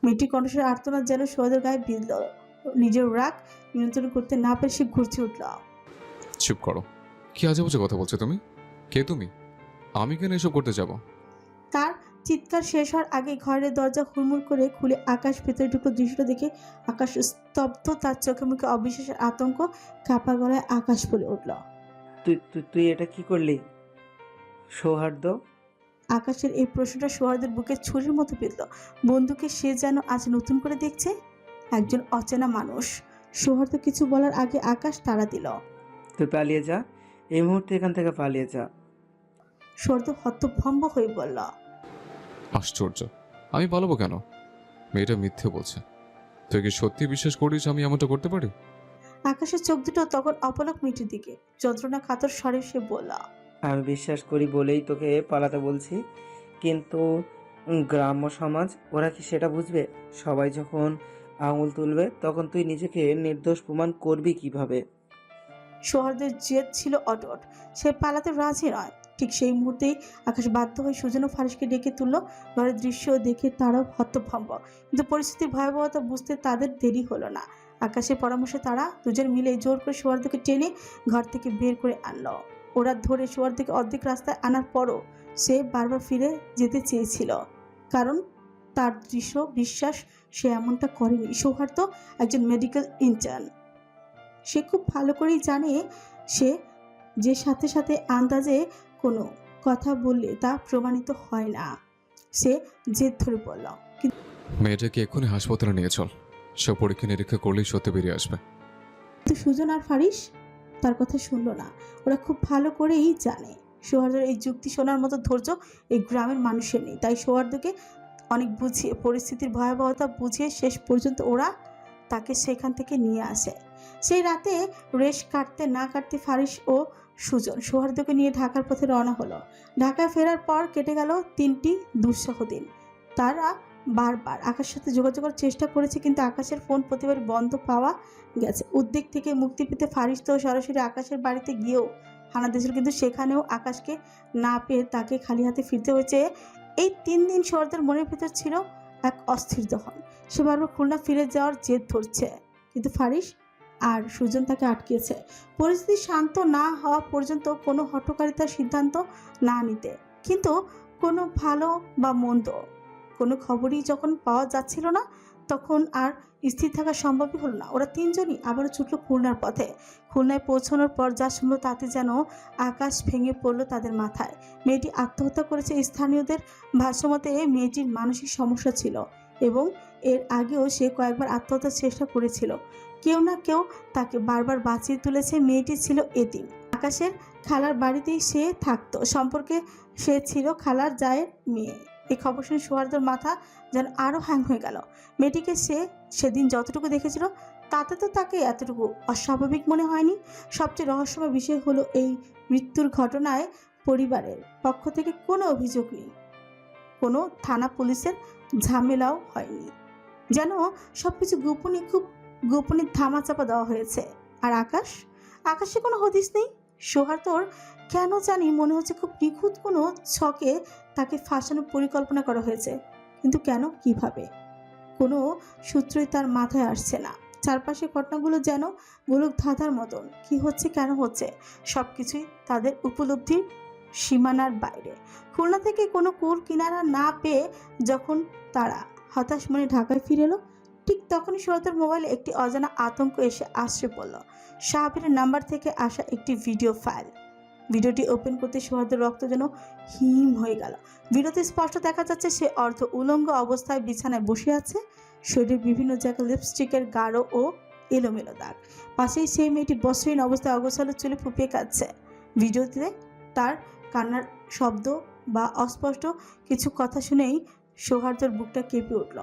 মেয়েটির কণ্ঠস্বর আর্তনাদ যেন সোহাদের গায়ে বিঁধল। নিজের রাগ নিয়ন্ত্রণ করতে না পেরে সে ঘুরছে উঠল। চুপ করো। কি আজে বাজে কথা বলছো তুমি? কে তুমি? আমি কেন এসব করতে যাব? তার চিৎকার শেষ হওয়ার আগে ঘরের দরজা হুড়মুড় করে খুলে আকাশ ভেতরে ঢুকলো। দৃশ্যটা দেখে আকাশ স্তব্ধ, তার চোখে মুখে অবিশ্বাসের আতঙ্ক। কাঁপা গলায় আকাশ বলে উঠল, তুই তুই তুই এটা কি করলি সৌহার্দ্য? আকাশের এই প্রশ্নটা সোহার্দের বুকে ছুরির মতো বিঁধল। বন্ধুকে সে যেন আজ নতুন করে দেখছে, একজন অচেনা মানুষ। সোহার্দ কিছু বলার আগে আকাশ তাড়া দিল, তুই পালিয়ে যা, এই মুহূর্তে এখান থেকে পালিয়ে যা। সোহার্দ হতভম্ব হয়ে বলল, আশ্চর্য, আমি পালাবো কেন? মেয়েটা মিথ্যে বলছে। তুই কি সত্যি বিশ্বাস করিস আমি এমনটা করতে পারি? আকাশের চোখ দুটো তখন অপলক মিটির দিকে। যন্ত্রণা কাতর স্বরে সে বলল, আমি বিশ্বাস করি বলেই তোকে পালাতে বলছি, কিন্তু গ্রাম্য সমাজ ওরা কি সেটা বুঝবে? সবাই যখন আঙুল তুলবে তখন তুই নিজেকে নির্দোষ প্রমাণ করবি কিভাবে? সোহার্দের জেদ ছিল অটট, সে পালাতে রাজি নয়। ঠিক সেই মুহূর্তেই আকাশ বাধ্য হয়ে সুজন ও ফারিসকে ডেকে তুলল। ঘরের দৃশ্য দেখে তারাও হতভম্ব, কিন্তু পরিস্থিতির ভয়াবহতা বুঝতে তাদের দেরি হলো না। আকাশের পরামর্শে তারা দুজন মিলে জোর করে সোহার্দকে টেনে ঘর থেকে বের করে আনলো। ওরা ধরে সোহার্দকে অর্ধেক রাস্তায় আনার পরও সে বারবার ফিরে যেতে চেয়েছিল, কারণ তার দৃশ্য বিশ্বাস সে এমনটা করেনি। সৌহার্দ্য একজন মেডিকেল ইন্টার্ন, সে খুব ভালো করেই জানে সে যে সাথে সাথে আন্দাজে কোনো কথা বললে তা প্রমাণিত হয় না। সে জেদ ধরে বলল, মেয়েটাকে এক্ষুনি হাসপাতালে নিয়ে চল। সব পরীক্ষা নিরীক্ষা করলেই সত্যি বেরিয়ে আসবে। কিন্তু সুজন আর ফারিস তার কথা শুনল না। ওরা খুব ভালো করেই জানে সৌহার্দ্যের এই যুক্তি শোনার মতো ধৈর্য এই গ্রামের মানুষের নেই। তাই সৌহার্দ্যকে অনেক বুঝিয়ে, পরিস্থিতির ভয়াবহতা বুঝিয়ে শেষ পর্যন্ত ওরা তাকে সেখান থেকে নিয়ে আসে। সেই রাতে রেশ কাটতে না কাটতে ফারিস ও সুজন সৌহার্দ্যকে নিয়ে ঢাকার পথে রওনা হলো। ঢাকায় ফেরার পর কেটে গেল 3টি দুঃসহ দিন। তারা বারবার আকাশের সাথে যোগাযোগের চেষ্টা করেছে, কিন্তু আকাশের ফোন প্রতিবার বন্ধ পাওয়া গেছে। উদ্বেগ থেকে মুক্তি পেতে ফারিস তো সরাসরি আকাশের বাড়িতে গিয়েও হানা দিয়েছিল, কিন্তু সেখানেও আকাশকে না পেয়ে তাকে খালি হাতে ফিরতে হয়েছে। এই 3 দিন সৌহার্দ্যের মনের ভিতর ছিল এক অস্থির দহন। সে বারবার খুলনা ফিরে যাওয়ার জেদ ধরছে, কিন্তু ফারিস আর সুজন তাকে আটকিয়েছে পরিস্থিতি শান্ত না হওয়া পর্যন্ত কোনো হঠকারিতার সিদ্ধান্ত না নিতে। কিন্তু কোনো ভালো বা মন্দ কোনো খবরই যখন পাওয়া যাচ্ছিল না, তখন আর স্থির থাকা সম্ভবই হলো না। ওরা 3জনই আবারও ছুটল খুলনার পথে। খুলনায় পৌঁছানোর পর যা শুনলো তাতে যেন আকাশ ভেঙে পড়লো তাদের মাথায়। মেয়েটি আত্মহত্যা করেছে। স্থানীয়দের ভাষ্যমতে মেয়েটির মানসিক সমস্যা ছিল এবং এর আগেও সে কয়েকবার আত্মহত্যার চেষ্টা করেছিল। কেউ না কেউ তাকে বারবার বাঁচিয়ে তুলেছে। মেয়েটি ছিল এতিম। আকাশের খালার বাড়িতেই সে থাকতো। সম্পর্কে সে ছিল খালার জায়ের মেয়ে। এই খবর শুনে সৌহার্দ্যর মাথা যেন আরও হ্যাং হয়ে গেল। মেয়েটিকে সে সেদিন যতটুকু দেখেছিল তাতে তো তাকে এতটুকু অস্বাভাবিক মনে হয়নি। সবচেয়ে রহস্যময় বিষয় হলো এই মৃত্যুর ঘটনায় পরিবারের পক্ষ থেকে কোনো অভিযোগ নেই, কোনো থানা পুলিশের ঝামেলাও হয়নি। যেন সবকিছু গোপনে, খুব গোপনে ধামাচাপা দেওয়া হয়েছে। আর আকাশে কোনো হদিস নেই। সৌহার্দ্যর কেন জানি মনে হচ্ছে খুব নিখুঁত কোনো ছকে তাকে ফাঁসানোর পরিকল্পনা করা হয়েছে, কিন্তু কেন, কিভাবে, কোনো সূত্রই তার মাথায় আসছে না। চারপাশে ঘটনাগুলো যেন গোলক ধাঁধার মতন, কি হচ্ছে, কেন হচ্ছে, সব কিছুই তাদের উপলব্ধির সীমানার বাইরে। খুলনা থেকে কোনো কুল কিনারা না পেয়ে যখন তারা হতাশ মনে ঢাকায় ফিরে এলো, ঠিক তখনই সৌহার্দ্যের মোবাইলে একটি অজানা আতঙ্ক এসে আশ্রে পড়ল। শাহাবের নাম্বার থেকে আসা একটি ভিডিও ফাইল। ভিডিওটি ওপেন করতে সৌহার্দ্যের রক্ত যেন হিম হয়ে গেল। ভিডিওতে স্পষ্ট দেখা যাচ্ছে সে অর্ধ উলঙ্গ অবস্থায় বিছানায় বসে আছে। শরীরের বিভিন্ন জায়গায় লিপস্টিকের গাঢ় ও এলোমেলো দাগ। পাশেই সেই মেয়েটি বস্ত্রহীন অবস্থায় অগোছালো চুলে ফুপিয়ে কাঁদছে। ভিডিওতে তার কান্নার শব্দ বা অস্পষ্ট কিছু কথা শুনেই সৌহার্দ্যের বুকটা কেঁপে উঠল।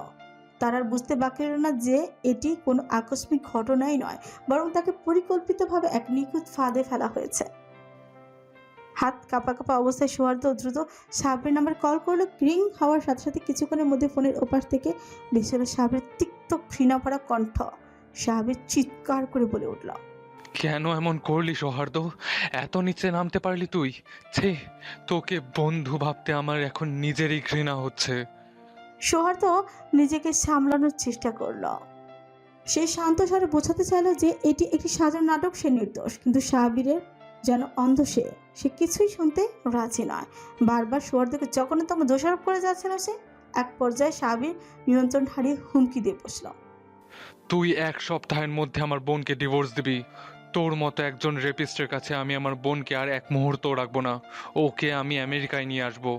তার আর বুঝতে বাকি রইল না যে এটি কোনো আকস্মিক ঘটনাই নয়, বরং তাকে পরিকল্পিতভাবে এক নিখুঁত ফাঁদে ফেলা হয়েছে। হাত কাঁপা কাঁপা অবস্থায় সৌহার্দ্য দ্রুত সাবরির নাম্বার কল করলো। রিং হওয়ার সাথে সাথে কিছুক্ষণের মধ্যে ফোনের ওপাশ থেকে ভেসে এলো সাবরির তিক্ত ঘৃণাভরা কণ্ঠ। সাবরির চিৎকার করে বলে উঠল, কেন এমন করলি সৌহার্দ্য? এত নিচে নামতে পারলি তুই? ছি, তোকে বন্ধু ভাবতে আমার এখন নিজেরই ঘৃণা হচ্ছে। সৌহার্দ্য নিজেকে সামলানোর চেষ্টা করলো। সে শান্ত স্বরে বোঝাতে চাইল যে এটি একটি সাজানো নাটক, সে নির্দোষ। কিন্তু সাবিরের যেন অন্ধ, সে কিছুই শুনতে রাজি নয়। বারবার সৌহার্দ্যকে জঘন্যতম দোষারোপ করে যাচ্ছিল সে। এক পর্যায়ে সাবির নিয়ন্ত্রণ হারিয়ে হুমকি দিয়ে বসল। তুই 1 সপ্তাহের মধ্যে আমার বোনকে ডিভোর্স দিবি। তোর মতো একজন রেপিস্টের কাছে আমি আমার বোনকে আর 1 মুহূর্ত রাখবো না। ওকে আমি আমেরিকায় নিয়ে আসবো।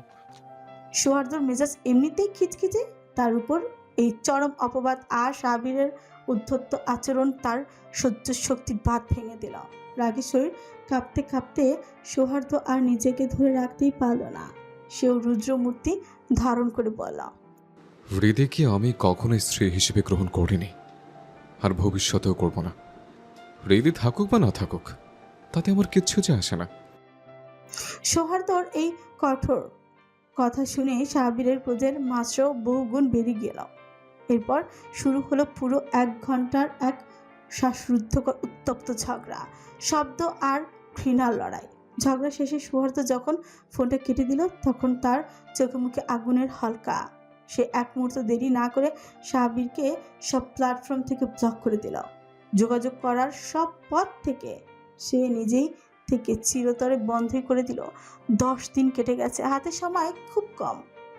সৌহার্দ্যর মেজাজ এমনিতেই খিচখিচে, তার উপর এই চরম অপবাদ আর সাবিরের উদ্ধত্ত আচরণ তার সহ্য শক্তি বাঁধ ভেঙে দিল। রাগে শরীর কাঁপতে কাঁপতে সৌহার্দ্য আর নিজেকে ধরে রাখতেই পারল না। সেও রুদ্রমূর্তি ধারণ করে বলল, হৃদিকে আমি কখনোই স্ত্রী হিসেবে গ্রহণ করিনি, আর ভবিষ্যতেও করব না। হৃদি থাকুক বা না থাকুক, তাতে আমার কিচ্ছু যে আসে না। সৌহার্দ্যর এই কঠোর কথা শুনে সাবিরের ক্রোধের মাত্রাও বহুগুণ বেড়ে গেল। এরপর শুরু হলো পুরো 1 ঘন্টার এক শ্বাসরুদ্ধকর উত্তপ্ত ঝগড়া, শব্দ আর ঘৃণার লড়াই। ঝগড়া শেষে সৌহার্দ্য যখন ফোনটা কেটে দিল, তখন তার চোখে মুখে আগুনের হলকা। সে এক মুহূর্ত দেরি না করে সাবিরকে সব প্ল্যাটফর্ম থেকে ব্লক করে দিল। যোগাযোগ করার সব পথ থেকে সে নিজেই থেকে চিরতরে বন্ধই করে দিল। 10 দিন কেটে গেছে, হাতে সময় খুব কম।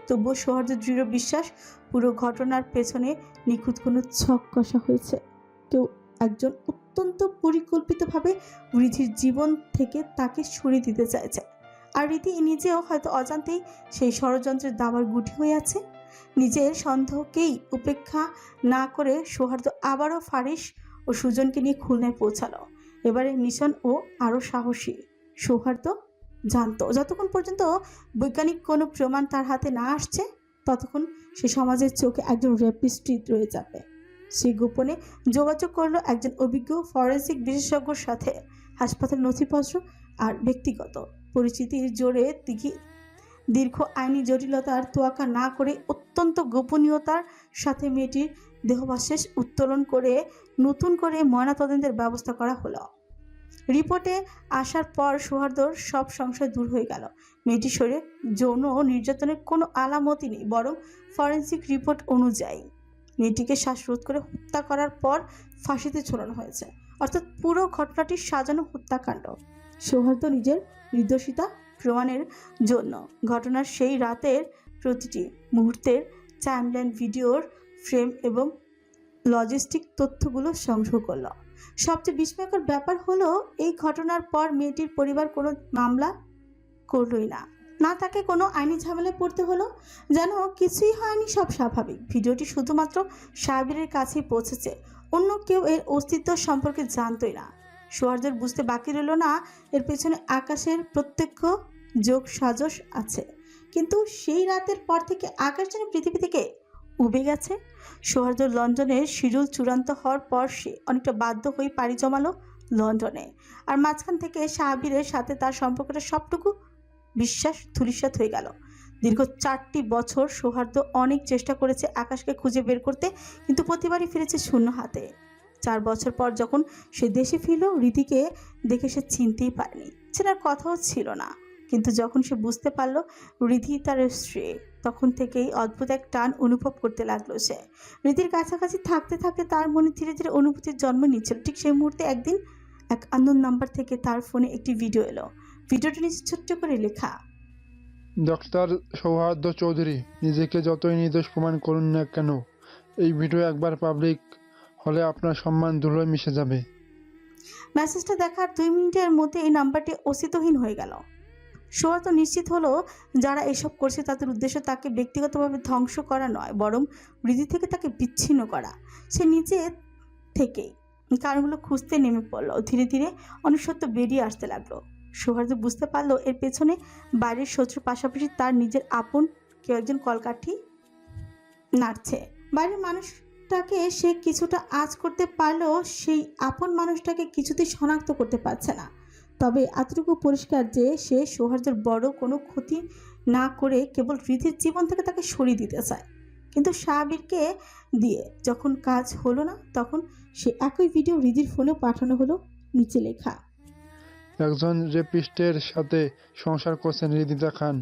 তবুও সৌহার্দ্যের দৃঢ় বিশ্বাস পুরো ঘটনার পেছনে নিখুঁত কোনো ছক কষা হয়েছে। কেউ একজন অত্যন্ত পরিকল্পিতভাবে রিধির জীবন থেকে তাকে সরিয়ে দিতে চাইছে। আর রীতি নিজেও হয়তো অজান্তেই সেই ষড়যন্ত্রের দাবার গুটি হয়ে আছে। নিজের সন্দেহকেই উপেক্ষা না করে সৌহার্দ্য আবারও ফারিস ও সুজনকে নিয়ে খুলনায় পৌঁছালো। এবারে মিশন ও আরও সাহসী। সৌহার্দ্য জানতো যতক্ষণ পর্যন্ত বৈজ্ঞানিক কোনো প্রমাণ তার হাতে না আসছে, ততক্ষণ সে সমাজের চোখে একজন রেপিস্ট্রি রয়ে যাবে। সে গোপনে যোগাযোগ করলো একজন অভিজ্ঞ ফরেন্সিক বিশেষজ্ঞর সাথে। হাসপাতাল নথিপত্র আর ব্যক্তিগত পরিচিতির জোরে দীর্ঘ আইনি জটিলতার তোয়াক্কা না করে অত্যন্ত গোপনীয়তার সাথে মেয়েটির দেহাবশেষ উত্তোলন করে নতুন করে ময়নাতদন্তের ব্যবস্থা করা হলো। রিপোর্টে আসার পর সৌহার্দ্যর সব সংশয় দূর হয়ে গেল। মেয়েটির শরীরে যৌন নির্যাতনের কোনো আলামতই নেই, বরং ফরেন্সিক রিপোর্ট অনুযায়ী মেয়েটিকে শ্বাসরোধ করে হত্যা করার পর ফাঁসিতে ঝোলানো হয়েছে। অর্থাৎ পুরো ঘটনাটি সাজানো হত্যাকাণ্ড। সৌহার্দ্য নিজের নির্দোষিতা প্রমাণের জন্য ঘটনার সেই রাতের প্রতিটি মুহূর্তের টাইমলাইন, ভিডিওর ফ্রেম এবং লজিস্টিক তথ্যগুলো সংগ্রহ করল। সবচেয়ে বিস্ময়কর ব্যাপার হলো, এই ঘটনার পর মেয়েটির পরিবার কোনো মামলা করলই না। না তাকে কোনো আইনি ঝামেলায় পড়তে হলো, যেন কিছুই হয়নি, সব স্বাভাবিক। ভিডিওটি শুধুমাত্র সাবিরের কাছেই পৌঁছেছে, অন্য কেউ এর অস্তিত্ব সম্পর্কে জানতই না। সৌহার্দ্যের বুঝতে বাকি রইল না এর পেছনে আকাশের প্রত্যক্ষ যোগ সাজস আছে। কিন্তু সেই রাতের পর থেকে আকাশ যেন পৃথিবী থেকে উবে গেছে। সৌহার্দ্য লন্ডনের শিডিউল চূড়ান্ত হওয়ার পর সে অনেকটা বাধ্য হয়ে পাড়ি জমালো লন্ডনে। আর মাঝখান থেকে সাবিরের সাথে তার সম্পর্কটা সবটুকু বিশ্বাস ধূলিসাৎ হয়ে গেল। দীর্ঘ 4টি বছর সৌহার্দ্য অনেক চেষ্টা করেছে আকাশকে খুঁজে বের করতে, কিন্তু প্রতিবারই ফিরেছে শূন্য হাতে। 4 বছর পর যখন সে দেশে ফিরল, রীতিকে দেখে সে চিনতেই পারেনি, চেনার কথাও ছিল না। কিন্তু যখন সে বুঝতে পারল রিধি তার স্ত্রী, তখন থেকেই অদ্ভুত এক টান অনুভব করতে লাগলো সে। রীতির কাছাকাছি থাকতে থাকতে তার মনে ধীরে ধীরে অনুভূতির জন্ম নিচ্ছিল। ঠিক সেই মুহূর্তে একদিন এক আননোন নাম্বার থেকে তার ফোনে একটি ভিডিও এলো। ভিডিওটা নিচে ছোট্ট করে লেখা, ডক্টর সৌহার্দ্য চৌধুরী, নিজেকে যতই নির্দোষ প্রমাণ করুন না কেন, এই ভিডিও একবার পাবলিক হলে আপনার সম্মান ধুলোয় মিশে যাবে। মেসেজটা দেখার 2 মিনিটের মধ্যে এই নাম্বারটি অস্তিত্বহীন হয়ে গেল। সৌহার্দ্য নিশ্চিত হলো যারা এসব করছে তাদের উদ্দেশ্য তাকে ব্যক্তিগতভাবে ধ্বংস করা নয়, বরং হৃদি থেকে তাকে বিচ্ছিন্ন করা। সে নিজে থেকেই কারণগুলো খুঁজতে নেমে পড়লো। ধীরে ধীরে অনেক সত্য বেরিয়ে আসতে লাগলো। সৌহার্দ্য বুঝতে পারলো এর পেছনে বাইরের শত্রুর পাশাপাশি তার নিজের আপন কেউ একজন কলকাঠি নাড়ছে। বাইরের মানুষটাকে সে কিছুটা আঁচ করতে পারলেও সেই আপন মানুষটাকে কিছুতেই শনাক্ত করতে পারছে না। তবে এতটুকু পরিষ্কার যে সে সৌহার্দ্যের বড় কোনো ক্ষতি না করে কেবল হৃদির জীবন থেকে তাকে সরিয়ে দিতে চায়। কিন্তু সাবিরকে দিয়ে যখন কাজ হলো না, তখন সে একই ভিডিও হৃদির ফোনেও পাঠানো হলো। নিচে লেখা, একজন রেপিস্টের সাথে সংসার করছেন হৃদিতা খান।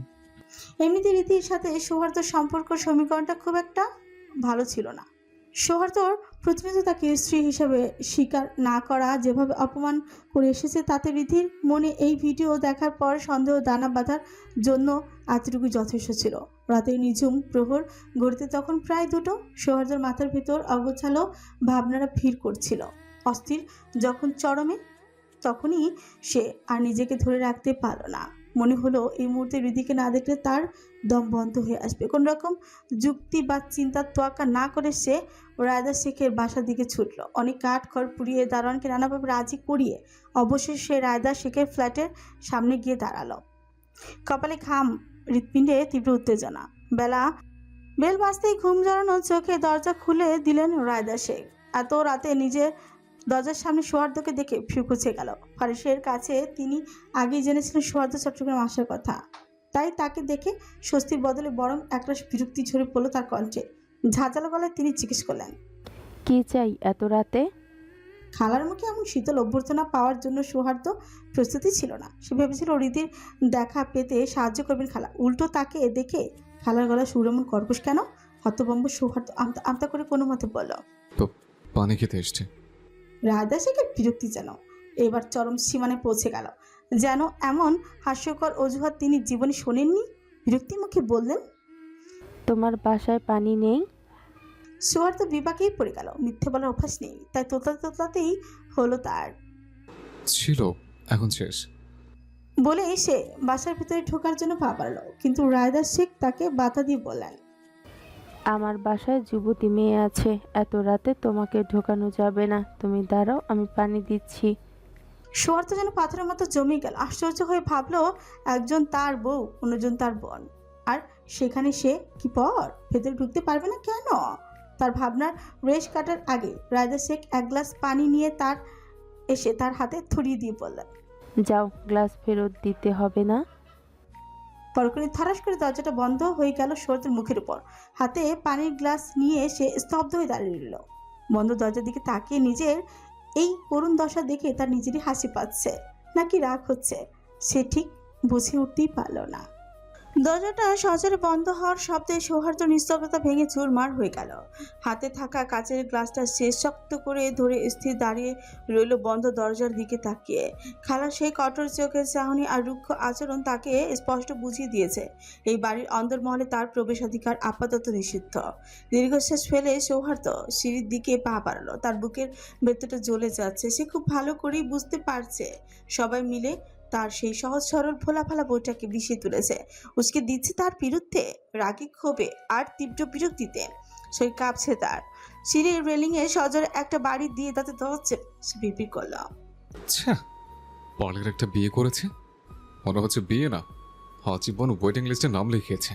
এমনিতে রীতির সাথে সৌহার্দ্যর সম্পর্ক সমীকরণটা খুব একটা ভালো ছিল না। সৌহার্দ্যর প্রতিনিয়ত তাকে স্ত্রী হিসাবে স্বীকার না করা, যেভাবে অপমান করে এসেছে, তাতে রীতির মনে এই ভিডিও দেখার পর সন্দেহ দানা বাঁধার জন্য এতটুকু যথেষ্ট ছিল। রাতের নিঝুম প্রহর ঘড়িতে তখন প্রায় 2টো। সৌহার্দ্যর মাথার ভেতর অগোছালো ভাবনারা ভিড় করছিল। অস্থির যখন চরমে, তখনই সে আর নিজেকে ধরে রাখতে পারল না। মনে হলো এই মুহূর্তে হৃদিকে না দেখলে তার দম বন্ধ হয়ে আসবে। কোন রকম যুক্তি বা চিন্তার তোয়াক্কা না করে সে রায়দা শেখের বাসার দিকে ছুটল। অনেক কাঠ খড় পুড়িয়ে দারোয়ানকে নানাভাবে রাজি করিয়ে অবশেষে সে রায়দা শেখের ফ্ল্যাটের সামনে গিয়ে দাঁড়ালো। কপালে ঘাম, হৃৎপিণ্ডে তীব্র উত্তেজনা। বেল বাজতেই ঘুম জড়ানো চোখে দরজা খুলে দিলেন রায়দা শেখ। এত রাতে নিজে দরজার সামনে সৌহার্দ্যকে দেখে ফিউ কুচে গেল। ফারিসের কাছে তিনি আগেই জেনেছিলেন সৌহার্দ্য চট্টগ্রাম আসার কথা, তাই তাকে দেখে স্বস্তির বদলে বরং একরাশ বিরক্তি ঝরে পড়ল তার কণ্ঠে। ঝাঁঝালো গলায় তিনি জিজ্ঞেস করলেন, কি চাই এত রাতে? খালার মুখে এমন শীতল অভ্যর্থনা পাওয়ার জন্য সৌহার্দ্য প্রস্তুতি ছিল না। সে ভেবেছিল রীতির দেখা পেতে সাহায্য করবেন খালা। উল্টো তাকে দেখে খালার গলা সুর এমন কর্কশ কেন? হতভম্ব সৌহার্দ্য আমতা আমতা করে কোনো মতে বলল, পানি খেতে এসছে। রায়দা শেখের বিরক্তি যেন এবার চরম সীমানে পৌঁছে গেল। যেন এমন হাস্যকর অজুহাত তিনি জীবনে শোনেননি। বিরক্তি মুখে বললেন, তোমার বাসায় পানি নেই? সৌহার্দ্য বিপাকেই পড়ে গেল। মিথ্যে বলার অভ্যাস নেই, তাই তোতলাতেই হলো তার। ছিল, এখন শেষ। বলে সে বাসার ভিতরে ঢোকার জন্য পা বাড়াল, কিন্তু রায়দা শেখ তাকে বাধা দিয়ে বললেন, আমার বাসায় যুবতী মেয়ে আছে, এত রাতে তোমাকে ঢোকানো যাবে না। তুমি দাঁড়াও, আমি পানি দিচ্ছি। সৌহার্দ্য যেন পাথরের মতো জমে গেল। আশ্চর্য হয়ে ভাবলো, একজন তার বউ, অন্যজন তার বোন, আর সেখানে সে কি পর ভেতরে ঢুকতে পারবে না কেন? তার ভাবনার রেশ কাটার আগে রায়দা শেখ এক গ্লাস পানি নিয়ে তার হাতে ধরিয়ে দিয়ে বললেন, যাও, গ্লাস ফেরত দিতে হবে না। পরক্ষণে থারাস করে দরজাটা বন্ধ হয়ে গেল সৌহার্দ্যের মুখের উপর। হাতে পানির গ্লাস নিয়ে সে স্তব্ধ হয়ে দাঁড়িয়ে রইল। বন্ধ দরজার দিকে তাকিয়ে নিজের এই করুণ দশা দেখে তার নিজেরই হাসি পাচ্ছে নাকি রাগ হচ্ছে সে ঠিক বুঝে উঠতেই পারল না। দরজাটা সজোরে বন্ধ হওয়ার শব্দে সৌহার্দ্য নিস্তব্ধতা ভেঙে চুরমার হয়ে গেল। হাতে থাকা কাচের গ্লাসটা সে শক্ত করে ধরে স্থির দাঁড়িয়ে রইল বন্ধ দরজার দিকে তাকিয়ে। খালার সেই কঠোর চোখের চাহনি আর রুক্ষ আচরণ তাকে স্পষ্ট বুঝিয়ে দিয়েছে এই বাড়ির অন্দরমহলে তার প্রবেশাধিকার আপাতত নিষিদ্ধ। দীর্ঘশ্বাস ফেলে সৌহার্দ্য সিঁড়ির দিকে পা বাড়ালো। তার বুকের ভেতরটা জ্বলে যাচ্ছে। সে খুব ভালো করেই বুঝতে পারছে সবাই মিলে তার সেই সহজ সরল ভোলাফালা বইটাকে বিষিয়ে তুলেছে, উসকে দিচ্ছে তার বিরুদ্ধে রাগে ক্ষোভে আর তীব্র বিরক্তিতে। শরীর কাঁপছে তার। সিঁড়ির রেলিংয়ে সজোরে একটা বাড়ি দিয়ে তাতে ধরছে। সে বিড়বিড় করল, আচ্ছা, পালের একটা বিয়ে করেছে, মনে হচ্ছে বিয়ে না, আজীবন ওয়েটিং লিস্টে নাম লিখিয়েছে।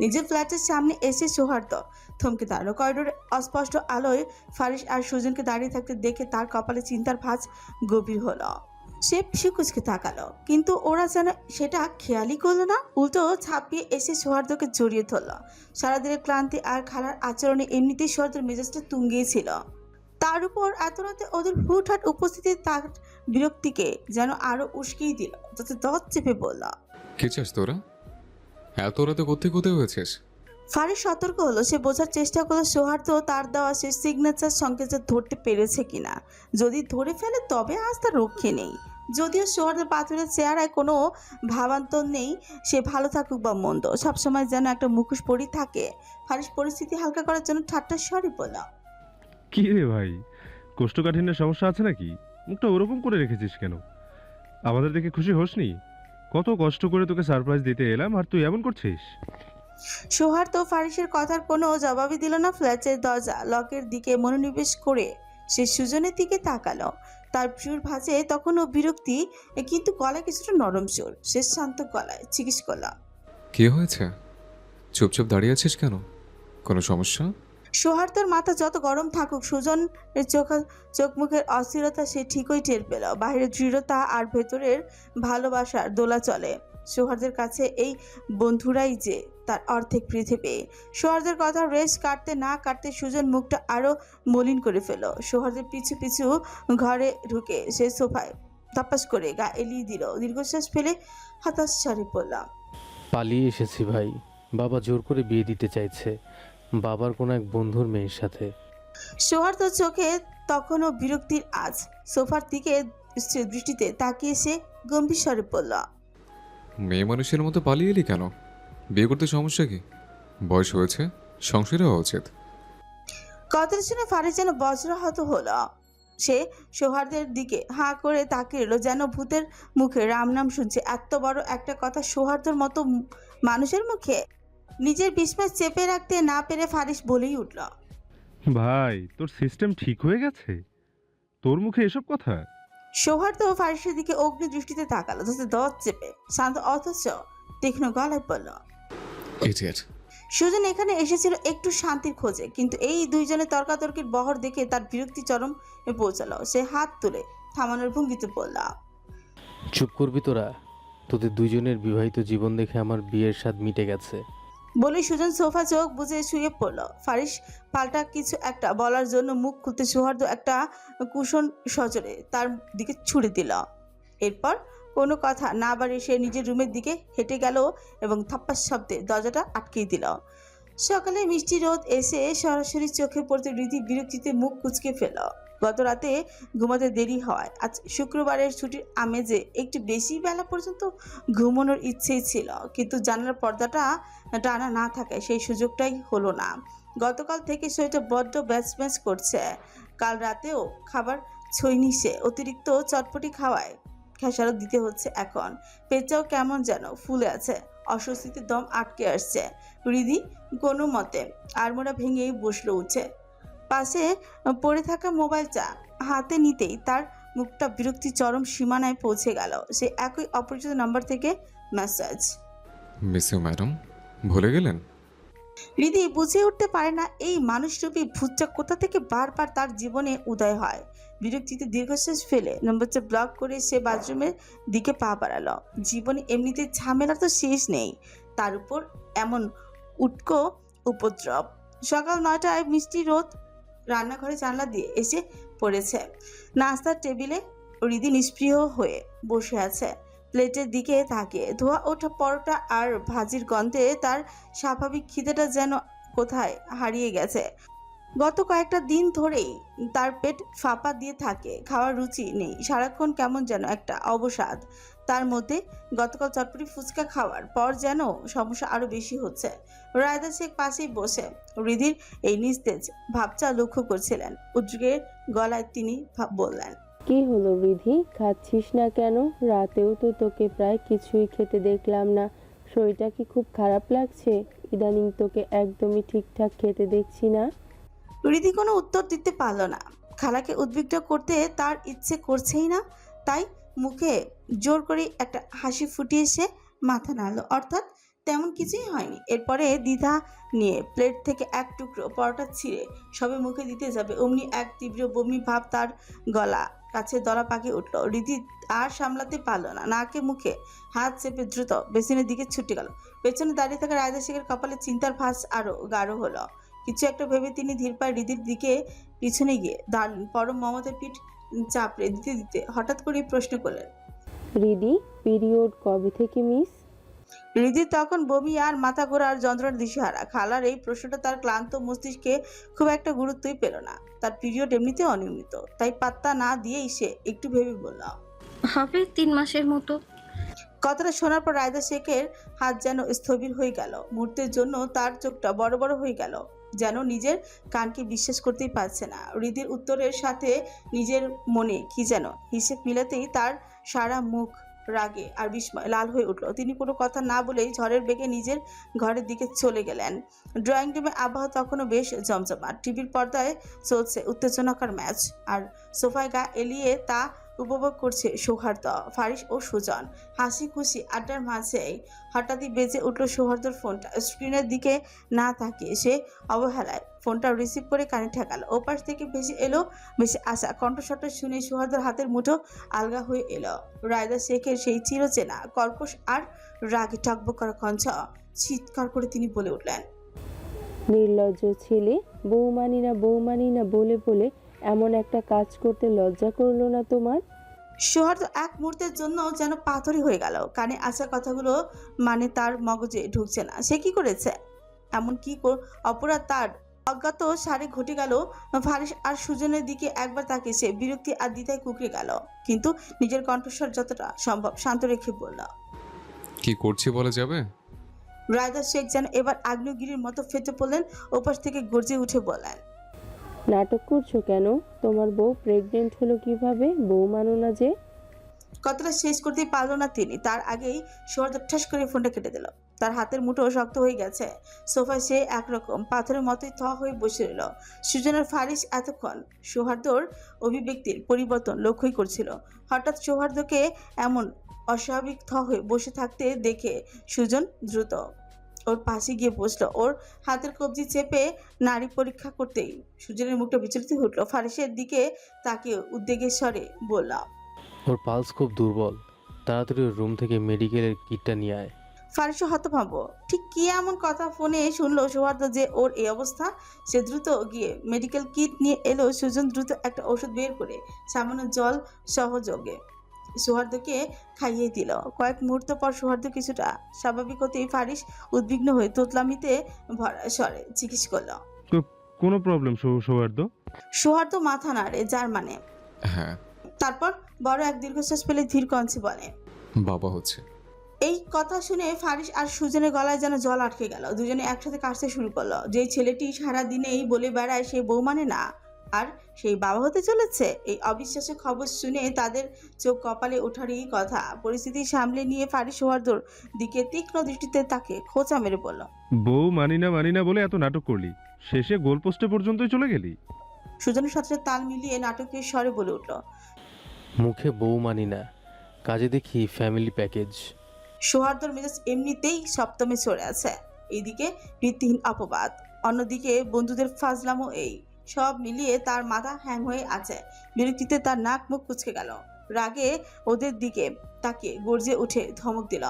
নিজের ফ্ল্যাটের সামনে এসে সৌহার্দ্য থমকে দাঁড়ালো। করিডোরে অস্পষ্ট আলোয় ফারিস আর সুজনকে দাঁড়িয়ে থাকতে দেখে তার কপালে চিন্তার ভাঁজ গভীর হলো। সে পিছুকুচকে তাকালো, কিন্তু ওরা যেন সেটা খেয়ালই করলো না। উল্টো ছাপিয়ে এসে সৌহার্দ্যকে জড়িয়ে ধরল। সারাদিনের ক্লান্তি আর খালার আচরণে এমনিতেই সৌহার্দ্যের মেজাজটা তুঙ্গিয়েছিল। তার উপর এত রাতে ওদের হুটহাট উপস্থিতি তার বিরক্তিকে যেন আরো উস্কিয়ে দিল। তাতে দত চেপে বলল, কে চাস তোরা? এত রাতে কোথায় হয়েছিস? ফারিস সতর্ক হলো। সে বোঝার চেষ্টা করলো সৌহার্দ্য তার দেওয়া সে সিগনেচার সংকেত ধরতে পেরেছে কিনা। যদি ধরে ফেলে তবে আজ তার রক্ষে নেই। যদিও সৌহার্দ্যের পাথরের চেহারায় কোনো ভাবান্তর নেই, সে ভালো থাকুক বা মন্দ সবসময় যেন একটা মুখোশ পরি থাকে। ফারিস পরিস্থিতি হালকা করার জন্য ঠাট্টার স্বরে বলল, কি রে ভাই, কোষ্ঠকাঠিন্যের সমস্যা আছে নাকি? মুখটা ওরকম করে রেখেছিস কেন? আমাদের দেখে খুশি হোসনি? কত কষ্ট করে তোকে সারপ্রাইজ দিতে এলাম আর তুই এমন করছিস? সৌহার্দ্য ফারিসের কথার কোনো জবাবই দিল না। ফ্ল্যাটের দরজা লকের দিকে মনোনিবেশ করে সে সুজনের দিকে তাকালো। তার সুর ভাঁজে তখনও বিরক্তি, কিন্তু গলায় কিছুটা নরম সুর। সে শান্ত গলায় জিজ্ঞেস করলাম, কি হয়েছে? চুপচাপ দাঁড়িয়ে আছিস কেন? কোনো সমস্যা? সৌহার্দ্যর মাথা যত গরম থাকুক, সুজনের চোখ মুখের অস্থিরতা সে ঠিকই টের পেল। বাইরের দৃঢ়তা আর ভেতরের ভালোবাসার দোলা চলে। সৌহার্দ্যের কাছে এই বন্ধুরাই যে তার অর্ধেক পৃথিবী। সৌহার্দ্যের কথা রেশ কাটতে না কাটতে সুজন মুখটা আরো মলিন করে ফেল। সৌহার্দ্যের পিছু পিছু ঘরে ঢুকে সে সোফায় তাপাস করে গা এলিয়ে দিল। দীর্ঘশ্বাস ফেলে হতাশ স্বরে বললাম, পালিয়ে এসেছি ভাই। বাবা জোর করে বিয়ে দিতে চাইছে বাবার কোনো এক বন্ধুর মেয়ের সাথে। সৌহার্দ্য চোখে তখনও বিরক্তির আজ। সোফার দিকে স্থির দৃষ্টিতে তাকিয়ে সে গম্ভীর স্বরে বলল, মেয়ে মানুষের মতো পালিয়ে এলি কেন? বিয়ে করতে সমস্যা কি? বয়স হয়েছে, সংসারে হওয়া উচিত। কথাটা শুনে ফারিস যেন বজ্রাহত হলো। সে সৌহার্দ্যের দিকে হাঁ করে তাকিয়ে রইল, যেন ভূতের মুখে রাম নাম শুনছে। এত বড় একটা কথা সৌহার্দ্যর মতো মানুষের মুখে। নিজের বিস্ময় চেপে রাখতে না পেরে ফারিস বলেই উঠল, ভাই তোর সিস্টেম ঠিক হয়ে গেছে? তোর মুখে এসব কথা? সৌহার্দ্য ফারিসের দিকে অগ্নি দৃষ্টিতে তাকালো, যাতে দত চেপে শান্ত অথচ তীক্ষ্ণ গলায় বলল, ইডিয়েট। সুজন এখানে এসেছিল একটু শান্তির খোঁজে, কিন্তু এই দুইজনের তর্কাতর্কির বহর দেখে তার বিরক্তি চরম পৌঁছালো। সে হাত তুলে থামানোর ভঙ্গিতে বলল, চুপ করবি তোরা? তোদের দুইজনের বিবাহিত জীবন দেখে আমার বিয়ের স্বাদ মিটে গেছে। বলেই সুজন সোফা চোখ বুজে শুয়ে পড়ল। ফারিস পাল্টা কিছু একটা বলার জন্য মুখ খুলতে সৌহার্দ্য একটা কুশন সজরে তার দিকে ছুড়ে দিল। এরপর কোনো কথা না বাড়িয়ে সে নিজের রুমের দিকে হেঁটে গেল এবং থাপ্পার শব্দে দরজাটা আটকিয়ে দিল। সকালে মিষ্টি রোদ এসে সরাসরি চোখে পড়তে রীতি বিরক্তিতে মুখ কুঁচকে ফেল। গত রাতে ঘুমাতে দেরি হওয়ায় আজ শুক্রবারের ছুটির আমেজে একটু বেশি বেলা পর্যন্ত ঘুমানোর ইচ্ছেই ছিল, কিন্তু জানালার পর্দাটা টানা না থাকায় সেই সুযোগটাই হলো না। গতকাল থেকে শরীরটা বড্ড ব্যাচ করছে। কাল রাতেও খাবার ছইনি সে, অতিরিক্ত চটপটি খাওয়ায় খেসারত দিতে হচ্ছে এখন। পেটটাও কেমন যেন ফুলে আছে, অস্বস্তিতে দম আটকে আসছে। হৃদি কোনো মতে আড়মোড়া ভেঙেই বসলো উঠে। পাশে পড়ে থাকা মোবাইলটা হাতে নিতেই তার মুখটা বিরক্তি চরম সীমানায় পৌঁছে গেল। সে একই অপরিচিত নাম্বার থেকে মেসেজ। মিস ইউ ম্যাডাম, ভুলে গেলেন? হৃদি বুঝে উঠতে পারে না এই মানুষরূপী ভূতটা কোথা থেকে বারবার তার জীবনে উদয় হয়। বিরক্তিতে দীর্ঘশ্বাস ফেলে নম্বরটা ব্লক করে সে বাথরুমের দিকে পা বাড়ালো। জীবনে এমনিতে ঝামেলা তো শেষ নেই, তার উপর এমন উটকো উপদ্রব। সকাল 9টায় মিষ্টি রোদ রান্নাঘরে জানলা দিয়ে এসে পড়েছে। নাস্তার টেবিলে হৃদি নিষ্প্রিয় হয়ে বসে আছে, প্লেটের দিকে তাকিয়ে। ধোয়া ওঠা পরোটা আর ভাজির গন্ধে তার স্বাভাবিক খিদেটা যেন কোথায় হারিয়ে গেছে। গত কয়েকটা দিন ধরেই তার পেট ফাঁপা দিয়ে থাকে, খাওয়ার রুচি নেই, সারাক্ষণ কেমন যেন একটা অবসাদ। তার মধ্যে গতকাল চটপটি ফুচকা খাওয়ার পর যেন সমস্যা আরো বেশি হচ্ছে। রায়দা শেখ পাশেই বসে হৃদির এই নিস্তেজ ভাবটা লক্ষ্য করছিলেন। উদ্বেগের গলায় তিনি বললেন, কি হলো রিধি, খাচ্ছিস না কেন? রাতেও তো তোকে প্রায় কিছুই খেতে দেখলাম না। শরীরটা কি খুব খারাপ লাগছে? ইদানিং তোকে একদমই ঠিকঠাক খেতে দেখছি না। হৃদি কোনো উত্তর দিতে পারল না। খালাকে উদ্বিগ্ন করতে তার ইচ্ছে করছেই না, তাই মুখে জোর করে একটা হাসি ফুটিয়ে সে মাথা নাড়ল, অর্থাৎ তেমন কিছুই হয়নি। এরপরে দ্বিধা নিয়ে প্লেট থেকে এক টুকরো পরোটা ছিঁড়ে সবে মুখে দিতে যাবে, অমনি এক তীব্র বমি ভাব তার গলা কাছে দলা পাকিয়ে উঠল। হৃদি আর সামলাতে পারল না, নাকে মুখে হাত চেপে দ্রুত বেসিনের দিকে ছুটে গেল। পেছনে দাঁড়িয়ে থাকা রায়দা শেখের কপালে চিন্তার ভাঁজ আরো গাঢ় হলো। কিছু একটা ভেবে তিনি ধীর পায়ে হৃদির দিকে পিছনে গিয়ে দাঁড়ালেন। পরম মমতার পিঠ চাপড়ে দিতে দিতে হঠাৎ করে প্রশ্ন করলেন, রিধি, পিরিয়ড কবে থেকে মিস? হৃদি তখন বমি আর মাথা ঘোরার যন্ত্রণার দিশেহারা। খালার এই প্রশ্নটা তার ক্লান্ত মস্তিষ্কে খুব একটা গুরুত্বই পেল না। তার পিরিয়ড এমনিতে অনিয়মিত, তাই পাত্তা না দিয়েই সে একটু ভেবে বলল, হবে 3 মাসের মতো। কথাটা শোনার পর রায়দা শেখের হাত যেন স্থবির হয়ে গেল। মুহূর্তের জন্য তার চোখটা বড় বড় হয়ে গেল, যেন নিজের কানকে বিশ্বাস করতেই পারছে না। হৃদির উত্তরের সাথে নিজের মনে কি যেন হিসেব মিলাতেই তার সারা মুখ রাগে আর বিস্ময় লাল হয়ে উঠল। তিনি কোনো কথা না বলেই ঝড়ের বেগে নিজের ঘরের দিকে চলে গেলেন। ড্রয়িং রুমে আবহাওয়া তখনও বেশ জমজমাট। টিভির পর্দায় চলছে উত্তেজনাকর ম্যাচ, আর সোফায় গা এলিয়ে তা উপভোগ করছে সৌহার্দ্য, ফারিস ও সুজন। হাসি খুশি আড্ডার মাঝেই হঠাৎই বেজে উঠল সৌহার্দ্যর ফোনটা। স্ক্রিনের দিকে না তাকিয়ে সে অবহেলায় ফোনটা রিসিভ করে কানে ঠেকালো। ওপাশ থেকে ভেসে আসা কণ্ঠস্বরটা শুনে সৌহার্দ্যর হাতের মুঠো আলগা হয়ে এলো। রায়দা শেখের সেই চিরচেনা কর্কশ আর রাগে টকবক করা কণ্ঠ। চিৎকার করে তিনি বলে উঠলেন, নির্লজ্জ ছেলে, বৌমানি না বলে বলে এমন একটা কাজ করতে লজ্জা করলো না তোমার? সৌহার্দ্য এক মুহূর্তের জন্য যেন পাথরই হয়ে গেল। কানে আসা কথাগুলো মানে তার মগজে ঢুকছে না। সে কি করেছে? এমন কি অপরাধ তার? অজ্ঞাত সারে ঘটে গেল। ফারিস আর সুজনের দিকে একবার তাকিয়ে সে বিরক্তি আর দ্বিধায় কুঁকড়ে গেল, কিন্তু নিজের কণ্ঠস্বর যতটা সম্ভব শান্ত রেখে বলল। কি করছি বলা যাবে? রায়দা শেখ যেন এবার আগ্নেয়গিরির মতো ফেটে পড়লেন, ওপাশ থেকে গর্জে উঠে বললেন। নাটক করছো কেন? তোমার বউ প্রেগনেন্ট হলো কিভাবে? বউ মানো না যে? কথাটা শেষ করতেই পারল না তিনি, তার আগেই সৌহার্দ্য ঠাস করে ফোনটা কেটে দিল। তার হাতের মুঠো শক্ত হয়ে গেছে। সোফায় সে একরকম পাথরের মতোই থ হয়ে বসে রইল। সুজনের ফারিস এতক্ষণ সৌহার্দ্যর অভিব্যক্তির পরিবর্তন লক্ষ্যই করছিল। হঠাৎ সৌহার্দ্যকে এমন অস্বাভাবিক থ হয়ে বসে থাকতে দেখে সুজন দ্রুত ওর পাশে গিয়ে বসলো। ওর হাতের কবজি চেপে নাড়ি পরীক্ষা করতেই সুজনের মুখটা বিচলিত উঠল। ফারিসের দিকে তাকিয়ে উদ্বেগের স্বরে বললাম। ওর পালস খুব দুর্বল, তাড়াতাড়ি ওর রুম থেকে মেডিকেলের কিটটা নিয়ে আয়। ফারিসও হতভম্ব। ঠিক কি এমন কথা ফোনে শুনলো সৌহার্দ্য যে ওর এই অবস্থা? সে দ্রুত গিয়ে মেডিকেল কিট নিয়ে এলো। সুজন দ্রুত একটা ওষুধ বের করে সামান্য জল সহযোগে সৌহার্দ্যকে খাইয়ে দিল। কয়েক মুহূর্ত পর সৌহার্দ্য কিছুটা স্বাভাবিক হতেই ফারিস উদ্বিগ্ন হয়ে তোতলামিতে ভরা স্বরে জিজ্ঞেস করলো। কোনো প্রবলেম সৌহার্দ্য? সৌহার্দ্য মাথা নাড়ে, যার মানে হ্যাঁ। তারপর বড় এক দীর্ঘশ্বাস ফেলে ধীর কণ্ঠে বলে। বাবা হচ্ছে। এই কথা শুনে ফারিস আর সুজনের গলায় যেন জল আটকে গেল। দুজনে একসাথে কাশতে শুরু করলো। যেই ছেলেটি সারা দিনেই বলে বেড়ায় সে বউ মানে না, আর সেই বাবা হতে চলেছে। এই অবিশ্বাস্য খবর শুনে তাদের চোখ কপালে ওঠারই কথা। পরিস্থিতি সামলে নিয়ে ফারিস সৌহার্দ্যর দিকে তীক্ষ্ণ দৃষ্টিতে তাকে খোঁচা মেরে বলল। বউ মানি না বলে এত নাটক করলি, শেষে গোলপোস্টে পর্যন্তই চলে গেলি। সুজনের সাথে তাল মিলিয়ে নাটকীয় স্বরে বলে উঠল। মুখে বউ মানি না, কাজে দেখি ফ্যামিলি প্যাকেজ। সৌহার্দ্যর মেজাজ এমনিতেই সপ্তমে চড়ে আছে। এইদিকে ভিত্তিহীন অপবাদ, অন্যদিকে বন্ধুদের ফাজলামো, এই সব মিলিয়ে তার মাথা হ্যাং হয়ে আছে। বিরক্তিতে তার নাক মুখ কুঁচকে গেল। রাগে ওদের দিকে তাকিয়ে গর্জে উঠে ধমক দিল।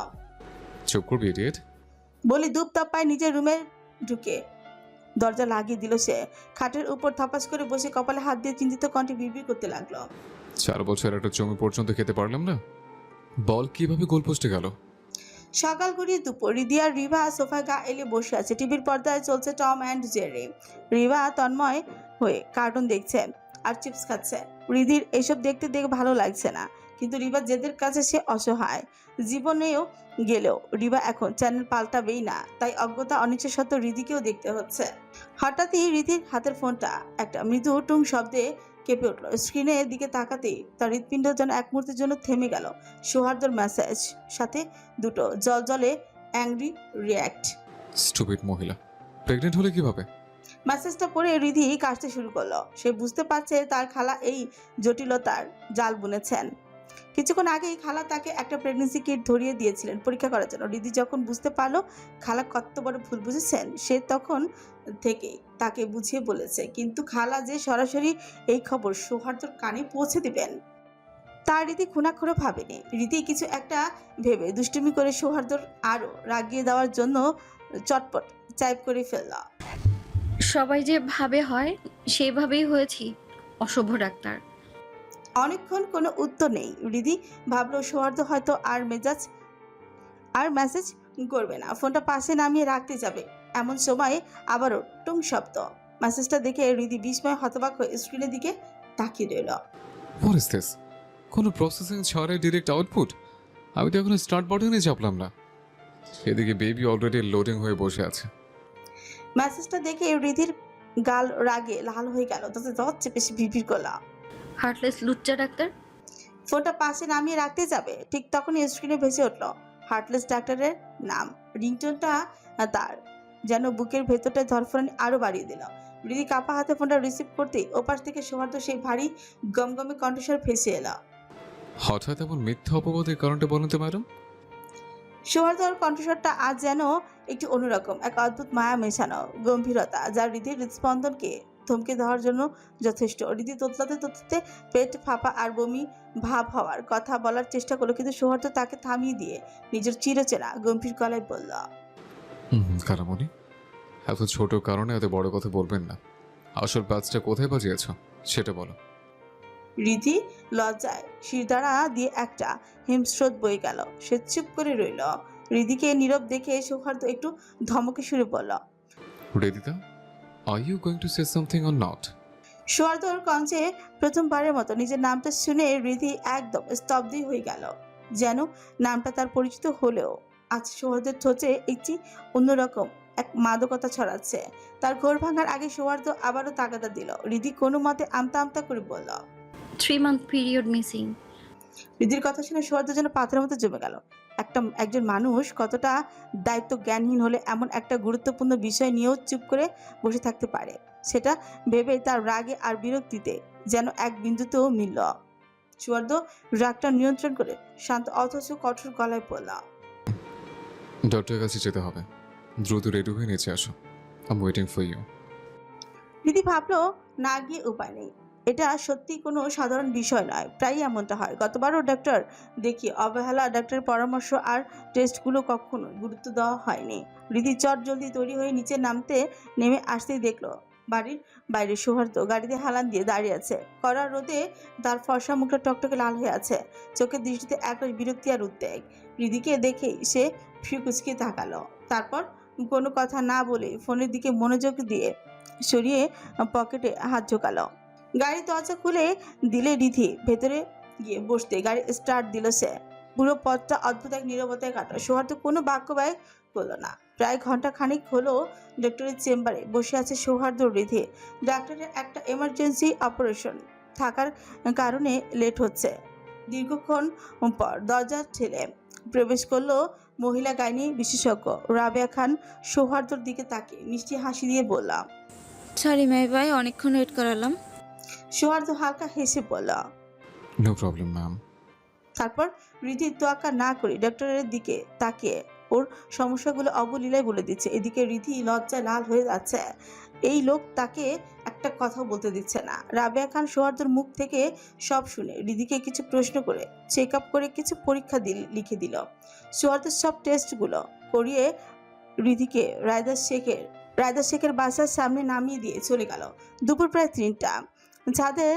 চুপ করবি ইডিয়েট। বলি দুপ তাপায় নিজের রুমে ঢুকে দরজা লাগিয়ে দিল সে। খাটের উপর থাপাস করে বসে কপালে হাত দিয়ে চিন্তিত কণ্ঠে বিড়বিড় করতে লাগলো। 4 বছর একটা জমি পর্যন্ত খেতে পারলাম না, বল কিভাবে গোলপোস্টে গেল? সকাল গড়িয়ে দুপুর। রিদি আর রিভা সোফায় গা এলে বসে আছে। টিভির পর্দায় চলছে Tom and Jerry. Riva Tanmoy হয়ে কার্টুন দেখছে আর চিপস খাচ্ছে। রিদির এসব দেখতে দেখে ভালো লাগছে না, কিন্তু রিভা জেদের কাছে সে অসহায়। জীবনেও গেলেও রিভা এখন চ্যানেল পাল্টাবেই না, তাই অজ্ঞতা অনিচ্ছা সত্ত্বেও রিদিকেও দেখতে হচ্ছে। হঠাৎই রিদির হাতের ফোনটা একটা মৃদু টুং শব্দে কেঁপে উঠল। স্ক্রিনের দিকে তাকাতেই তার হৃৎপিণ্ড যেন এক মুহূর্তের জন্য থেমে গেল। সৌহার্দ্যর মেসেজ, সাথে দুটো জলজলে অ্যাংরি রিয়্যাক্ট। স্টুপিড মহিলা, প্রেগনেন্ট হলে কিভাবে? মেসেজটা পড়ে রিধি কাশতে শুরু করলো। সে বুঝতে পারছে তার খালা এই জটিলতার জাল বুনেছেন। কিছুক্ষণ আগেই খালা তাকে একটা প্রেগনেন্সি কিট ধরিয়ে দিয়েছিলেন পরীক্ষা করার জন্য। রিধি যখন বুঝতে পারলো খালা কত বড় ভুল বুঝেছেন, সে তখন থেকেই তাকে বুঝিয়ে বলেছে, কিন্তু খালা যে সরাসরি এই খবর সৌহার্দ্যর কানে পৌঁছে দিবেন তার রীতি খুনাখুরো ভাবেনি। রীতি কিছু একটা ভেবে দুষ্টুমি করে সৌহার্দ্যর আরও রাগিয়ে দেওয়ার জন্য চটপট চাইপ করে ফেলল। সবাই যে ভাবে হয় সেইভাবেই হয়েছি, অসভ্য ডাক্তার। অনেকক্ষণ কোনো উত্তর নেই। রিদি ভাবলো সৌহার্দ্য হয়তো আর মেসেজ করবে না, ফোনটা পাশে নামিয়ে রাখতে যাবে। এমন সময় আবারও টুং শব্দ। মেসেজটা দেখে রিদি বিস্ময় হতবাক হয়ে স্ক্রিনের দিকে তাকিয়ে রইল। What is this? কোনো প্রসেসিং ছাড়াই ডিরেক্ট আউটপুট? আমি তো এখনো স্টার্ট বাটনে চাপলাম না। এদিকে বেবি অলরেডি লোডিং হয়ে বসে আছে। মেসেজটা দেখে রিদির গাল রাগে লাল হয়ে গেল, তাতে দত চেপে সে ভিড় করল। হার্টলেস লুচ্চা ডাক্তার। ফোনটা পাশে নামিয়ে রাখতে যাবে, ঠিক তখনই স্ক্রিনে ভেসে উঠল হার্টলেস ডাক্তারের নাম। রিংটোনটা তার যেন বুকের ভেতরটায় ধরফরানি আরো বাড়িয়ে দিল। রিদি কাপা হাতে ফোনটা রিসিভ করতেই ওপাশ থেকে সৌহার্দ্য সেই ভারী গমগমে কণ্ঠস্বর ভেসে এলো। হঠাৎ এমন মিথ্যা অপবাদের কারণটা বলেন তো ম্যাডাম। সৌহার্দ্যর কণ্ঠস্বরটা আজ যেন একটু অন্যরকম, এক অদ্ভুত মায়া মেশানো গম্ভীরতা, যা রিদির হৃদস্পন্দনকে থমকে দেওয়ার জন্য যথেষ্ট। রিদি তোতলাতে তোতলাতে পেট ফাঁপা আর বমি ভাব হওয়ার কথা বলার চেষ্টা করলো, কিন্তু সৌহার্দ্য তাকে থামিয়ে দিয়ে নিজের চিরচেনা গম্ভীর গলায় বলল। কারামণি, এত ছোট কারণে এত বড় কথা বলবেন না। আসল প্যাচটা কোথায় বাজিয়েছ সেটা বলো। রীতি লজ্জায় শিরদাঁড়া দিয়ে একটা হিমস্রোত বয়ে গেল। সে চুপ করে রইল। হৃদিকে নীরব দেখে সৌহার্দ্য একটু ধমকে সুরে বলল, রেদিতা, are you going to say something or not? সৌহার্দ্যর কঞ্চে প্রথমবারের মতো নিজের নামটা শুনে হৃদি একদম স্তব্ধই হয়ে গেল। যেন নামটা তার পরিচিত হলেও আজ সৌহার্দ্যের ঠোঁটে একটি অন্যরকম এক মাদকতা ছড়াচ্ছে। তার ঘোর ভাঙার আগে সৌহার্দ্য আবারও তাগাদা দিল। হৃদি কোনো মতে আমতা আমতা করে বলল, 3 month পিরিয়ড মিসিং। হৃদির কথা শুনে সৌহার্দ্য যেন পাথরের মতো জমে গেল। একজন মানুষ কতটা দায়িত্ব জ্ঞানহীন হলে এমন একটা গুরুত্বপূর্ণ বিষয় নিয়েও চুপ করে বসে থাকতে পারে, সেটা ভেবে তার রাগে আর বিরক্তিতে যেন এক বিন্দুতেও মিলল। সৌহার্দ্য রাগটা নিয়ন্ত্রণ করে শান্ত অথচ কঠোর গলায় বলল, ডক্টরের কাছে যেতে হবে, দ্রুত রেডি হয়ে নিচে আসো। I am waiting for you. দিদি ভাবলো না গিয়ে উপায় নেই। এটা সত্যি কোনো সাধারণ বিষয় নয়, প্রায়ই এমনটা হয়। গতবারও ডাক্তার দেখি অবহেলা, ডাক্তারের পরামর্শ আর টেস্টগুলো কখনো গুরুত্ব দেওয়া হয়নি। রীতি চট জলদি তৈরি হয়ে নিচে নেমে আসতেই দেখলো বাড়ির বাইরে সৌহার্দ্য গাড়িতে হেলান দিয়ে দাঁড়িয়ে আছে। কড়া রোদে তার ফর্সা মুখটা টকটকে লাল হয়ে আছে, চোখের দৃষ্টিতে একরাশ বিরক্তি আর উদ্বেগ। হৃদিকে দেখেই সে ফিকুচকে তাকালো, তারপর কোনো কথা না বলে ফোনের দিকে মনোযোগ দিয়ে সরিয়ে পকেটে হাত ঢোকালো। গাড়ি দরজা খুলে দিলে রিধি ভেতরে গিয়ে বসতে গাড়ি স্টার্ট দিল সে। পুরো পথটা অদ্ভুত এক নীরবতায় কাটা। সৌহার্দ্য কোনো বাক্য ব্যয় করলো না। প্রায় ঘন্টা খানিক হলো ডক্টরের চেম্বারে বসে আছে সৌহার্দ্য রিধি। ডাক্তারের একটা এমার্জেন্সি অপারেশন থাকার কারণে লেট হচ্ছে। দীর্ঘক্ষণ পর দরজা ঠেলে প্রবেশ করলো মহিলা গাইনি বিশেষজ্ঞ রাবেয়া খান। সৌহার্দ্যর দিকে তাকিয়ে মিষ্টি হাসি দিয়ে বললাম, সরি মাই ভাই, অনেকক্ষণ ওয়েট করালাম। সৌহার্দ্য হালকা হেসে বলল, নো প্রবলেম ম্যাম। তারপর রীতির তোয়াক্কা না করে ডক্টরের দিকে তাকিয়ে ওর সমস্যাগুলো অবলীলায় বলে দিচ্ছে। এদিকে রীতি লজ্জায় লাল হয়ে যাচ্ছে। এই লোক তাকে একটা কথাও বলতে দিচ্ছে না। রাবেয়া খান সৌহার্দ্যর মুখ থেকে সব শুনে রীতিকে কিছু প্রশ্ন করে চেক আপ করে কিছু পরীক্ষা লিখে দিল। সৌহার্দ্যের সব টেস্টগুলো করিয়ে রীতিকে রায়দার শেখের বাসার সামনে নামিয়ে দিয়ে চলে গেল। দুপুর প্রায় 3টা। যাদের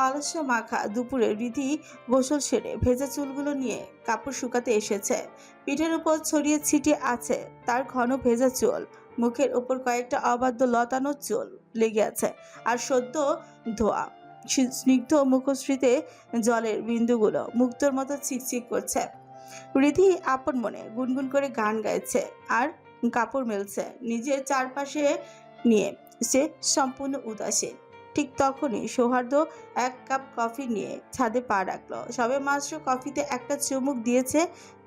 আলস্য মাখা দুপুরে রীতি গোসল সেরে ভেজা চুলগুলো নিয়ে কাপড় শুকাতে এসেছে। পিঠের উপর ছড়িয়ে ছিটিয়ে আছে তার ঘন ভেজা চুল। মুখের উপর কয়েকটা অবাধ্য লতানো চুল লেগে আছে আর সদ্য ধোয়া স্নিগ্ধ মুখশ্রীতে জলের বিন্দুগুলো মুক্তোর মতো চিকচিক করছে। রীতি আপন মনে গুনগুন করে গান গাইছে আর কাপড় মেলছে নিজের চারপাশে নিয়ে। সে সম্পূর্ণ উদাসীন। ঠিক তখনই সৌহার্দ্য এক কাপ কফি নিয়ে ছাদে পা রাখলো। সবে মাত্র কফিতে একটা চুমুক দিয়েছে,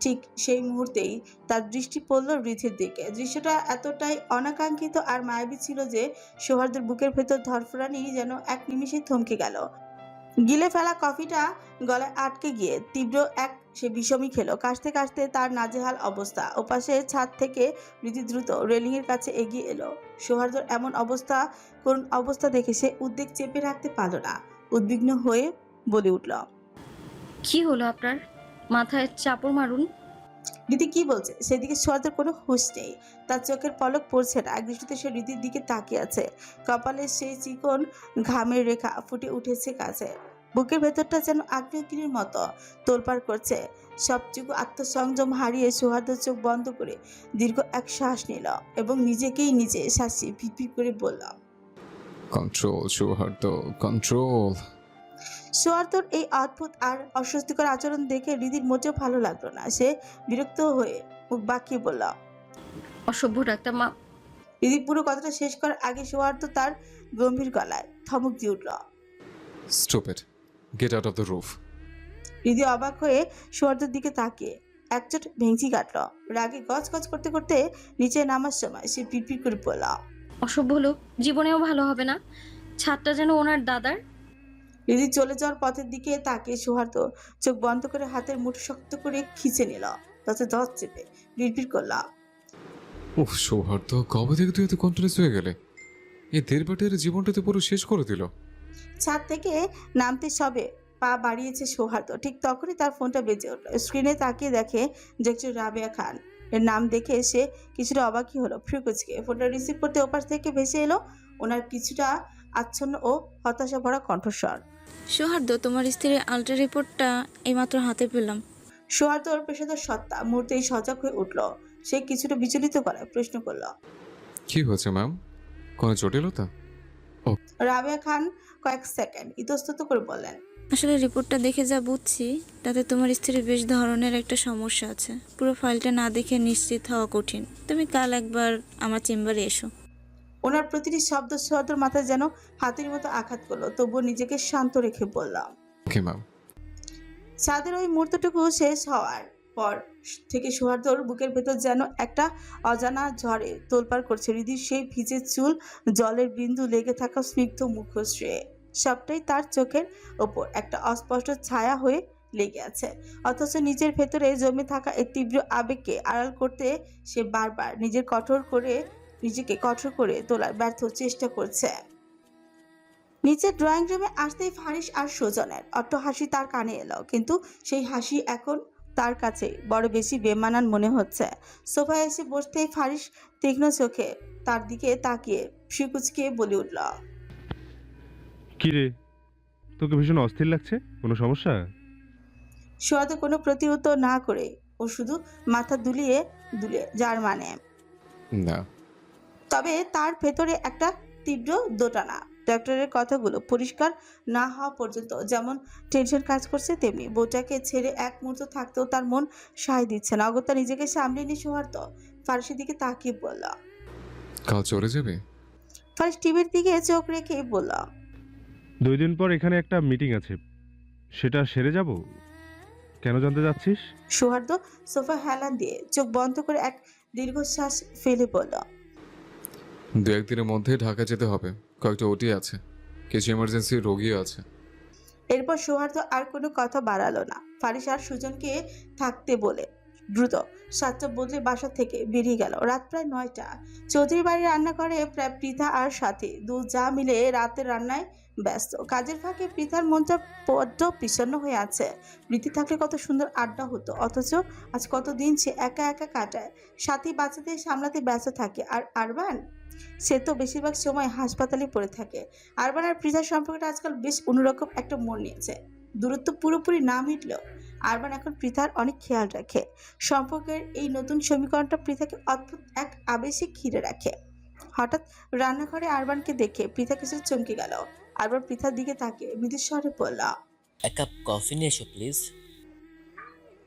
ঠিক সেই মুহূর্তেই তার দৃষ্টি পড়ল রীতির দিকে। দৃশ্যটা এতটাই অনাকাঙ্ক্ষিত আর মায়াবী ছিল যে সৌহার্দ্যের বুকের ভেতর ধরফরানি যেন এক নিমিষেই থমকে গেল। গিলে ফেলা কফিটা গলায় আটকে গিয়ে তীব্র এক সে বিষমই খেলো। কাশতে কাশতে তার নাজেহাল অবস্থা। ওপাশে ছাদ থেকে রীতি দ্রুত রেলিংয়ের কাছে এগিয়ে এলো। সৌহার্দ্যর এমন করুণ অবস্থা দেখে সে উদ্বেগ চেপে রাখতে পারল না। উদ্বিগ্ন হয়ে বলে উঠল, কি হলো আপনার? মাথায় চাপড় মারুন। রীতি কি বলছে সেদিকে সৌহার্দ্যের কোনো হুঁশ নেই। তার চোখের পলক পড়ছে না। এক দৃষ্টিতে সে রীতির দিকে তাকিয়ে আছে। কপালে সেই চিকন ঘামের রেখা ফুটে উঠেছে কাছে। বুকের ভেতরটা যেন আগ্নেয়গিরির মতো তোলপাড় করছে। সবটুকু আত্মসংযম হারিয়ে সৌহার্দ্য চোখ বন্ধ করে দীর্ঘ এক শ্বাস নিল এবং নিজেকেই নিজে শাসিয়ে পিপি করে বলল, কন্ট্রোল সৌহার্দ্য, কন্ট্রোল। সৌহার্দ্যর এই অদ্ভুত আর অস্বস্তিকর আচরণ দেখে হৃদির মোটেও ভালো লাগলো না। সে বিরক্ত হয়ে মুখ বাঁকিয়ে বলল, অসভ্য ডাক্তার মা। হৃদি পুরো কথাটা শেষ করার আগে সৌহার্দ্য তার গম্ভীর গলায় ধমক দিয়ে উঠল, stupid, get out of the roof. Hridi অবাক হয়ে সৌহার্দ্যের দিকে তাকিয়ে একচোট ভেঙচি কাটল। রাগে গজ গজ করতে করতে নিচে নামার সময় সে পিটপিট করে বলল, অসভ্য লোক, জীবনেও ভালো হবে না। ছাদটা যেন ওনার দাদার। হৃদি চলে যাওয়ার পথের দিকে তাকিয়ে সৌহার্দ্য চোখ বন্ধ করে হাতের মুঠো শক্ত করে খিঁচে নিল। তাতে দশ চেপে বিড়বিড় করলাম, উফ সৌহার্দ্য, কবে থেকে তুই এত কন্টিনিউস হয়ে গেলে? এই দেড়বাটের জীবনটাতে পুরো শেষ করে দিল। ছাদ থেকে নামতে সবে পা বাড়িয়েছে সৌহার্দ্য, ঠিক তখনই তার ফোনটা বেজে উঠল। স্ক্রিনে তাকিয়ে দেখে ডক্টর রাবেয়া খান এর নাম দেখে সে কিছুটা অবাকই হলো। ফ্রিকুচকে ফোনটা রিসিভ করতে ওপাশ থেকে ভেসে এলো ওনার কিছুটা আচ্ছন্ন ও হতাশা ভরা কণ্ঠস্বর। সৌহার্দ্য, তোমার স্ত্রীর আল্ট্রা রিপোর্টটা এইমাত্র হাতে পেলাম। সৌহার্দ্যর পেশাদার সত্তা মুহূর্তেই সজাগ হয়ে উঠল। সে কিছুটা বিচলিত করায় প্রশ্ন করল। কি হয়েছে ম্যাম? কোনো জটিলতা? রাবেয়া খান কয়েক সেকেন্ড ইতস্তত করে বললেন, আসলে রিপোর্টটা দেখে যা বুঝছি তাতে তোমার স্ত্রীর বেশ ধরনের একটা সমস্যা আছে। পুরো ফাইলটা না দেখে নিশ্চিত হওয়া কঠিন। তুমি কাল একবার আমার চেম্বারে এসো। ওনার প্রতিটি শব্দ সৌহার্দ্যর মাথায় যেন হাতের মতো আঘাত করলো। তবুও নিজেকে শান্ত রেখে বললাম। Okay ma'am. চাঁদের ওই মুহূর্তটুকু শেষ হওয়ার পর থেকে সৌহার্দ্যর বুকের ভেতর যেন একটা অজানা ঝড়ে তোলপাড় করছে। হৃদির সেই ভিজে চুল, জলের বিন্দু, লেগে থাকা স্নিগ্ধ মুখশ্রী, সবটাই তার চোখের ওপর একটা অস্পষ্ট ছায়া হয়ে লেগে আছে। অথচ নিজের ভেতরে জমে থাকা এই তীব্র আবেগকে আড়াল করতে সে বারবার নিজেকে কঠোর করে তোলার ব্যর্থ চেষ্টা করছে। নিচের ড্রয়িং রুমে আসতেই ফারিস আর সুজনের অট্টহাসি তার কানে এলো, কিন্তু সেই হাসি এখন তার কাছে বড় বেশি বেমানান মনে হচ্ছে। সোফায় এসে বসতেই ফারিস তীক্ষ্ণ চোখে তার দিকে তাকিয়ে শিকুচকে বলে উঠল, কি রে, তোকে ভীষণ অস্থির লাগছে? কোনো সমস্যা? সোহাদ কোনো প্রতিউত্তর না করে ও শুধু মাথা দুলিয়ে যার মানে। না। তবে তার ভেতরে একটা তীব্র দোটানা। ডক্টরের কথাগুলো পরিষ্কার না হওয়া পর্যন্ত যেমন টেনশন কাজ করছে, তেমনি বউটাকে ছেড়ে এক মুহূর্ত থাকতেও তার মন সায় দিচ্ছে না। অগত্যা নিজেকে সামলে নিয়ে সৌহার্দ্য ফারিসের দিকে তাকিয়ে বলল। কাল চলে যাবে? ফারিস টিভির দিকে চোখ রেখে বলল, 2 দিন পর এখানে একটা মিটিং আছে, সেটা সেরে যাব। কেন জানতে যাচ্ছিস? সৌহার্দ্য সোফা হেলান দিয়ে চোখ বন্ধ করে এক দীর্ঘশ্বাস ফেলে বলল, 2-1 দিনের মধ্যে ঢাকা যেতে হবে। কয়েকটা ওটি আছে, কিছু এমার্জেন্সি রোগীও আছে। এরপর সৌহার্দ্য আর কোনো কথা বাড়ালো না। ফারিস আর সুজনকে থাকতে বলে দ্রুত সাতটা বদলে বাসা থেকে বেরিয়ে গেল। রাত প্রায় 9টা। চৌধুরী বাড়ির রান্নাঘরে প্রায় পৃথা আর সাথী দু যা মিলে রাতের রান্নায় ব্যস্ত। কাজের ফাঁকে পৃথার মনটা বড্ড বিষণ্ণ হয়ে আছে। প্রীতি থাকলে কত সুন্দর আড্ডা হতো, অথচ আজ কতদিন সে একা একা কাটায়। সাথী বাচ্চাদের সামলাতে ব্যস্ত থাকে, আর আরবান সে তো বেশিরভাগ সময় হাসপাতালে পড়ে থাকে। আরবান আর পৃথার সম্পর্কটা আজকাল বেশ অন্যরকম একটা মোড় নিয়েছে। দূরত্ব পুরোপুরি না মিটলেও আরবান এখন পৃথার অনেক খেয়াল রাখে। সম্পর্কের এই নতুন সমীকরণটা পৃথাকে অদ্ভুত এক আবেশে ঘিরে রাখে। হঠাৎ রান্নাঘরে আরবানকে দেখে পৃথা কিছু চমকে গেল। আরবান পৃথার দিকে তাকিয়ে মৃদু স্বরে বলল, 1 কাপ কফি নিয়ে এসো প্লিজ।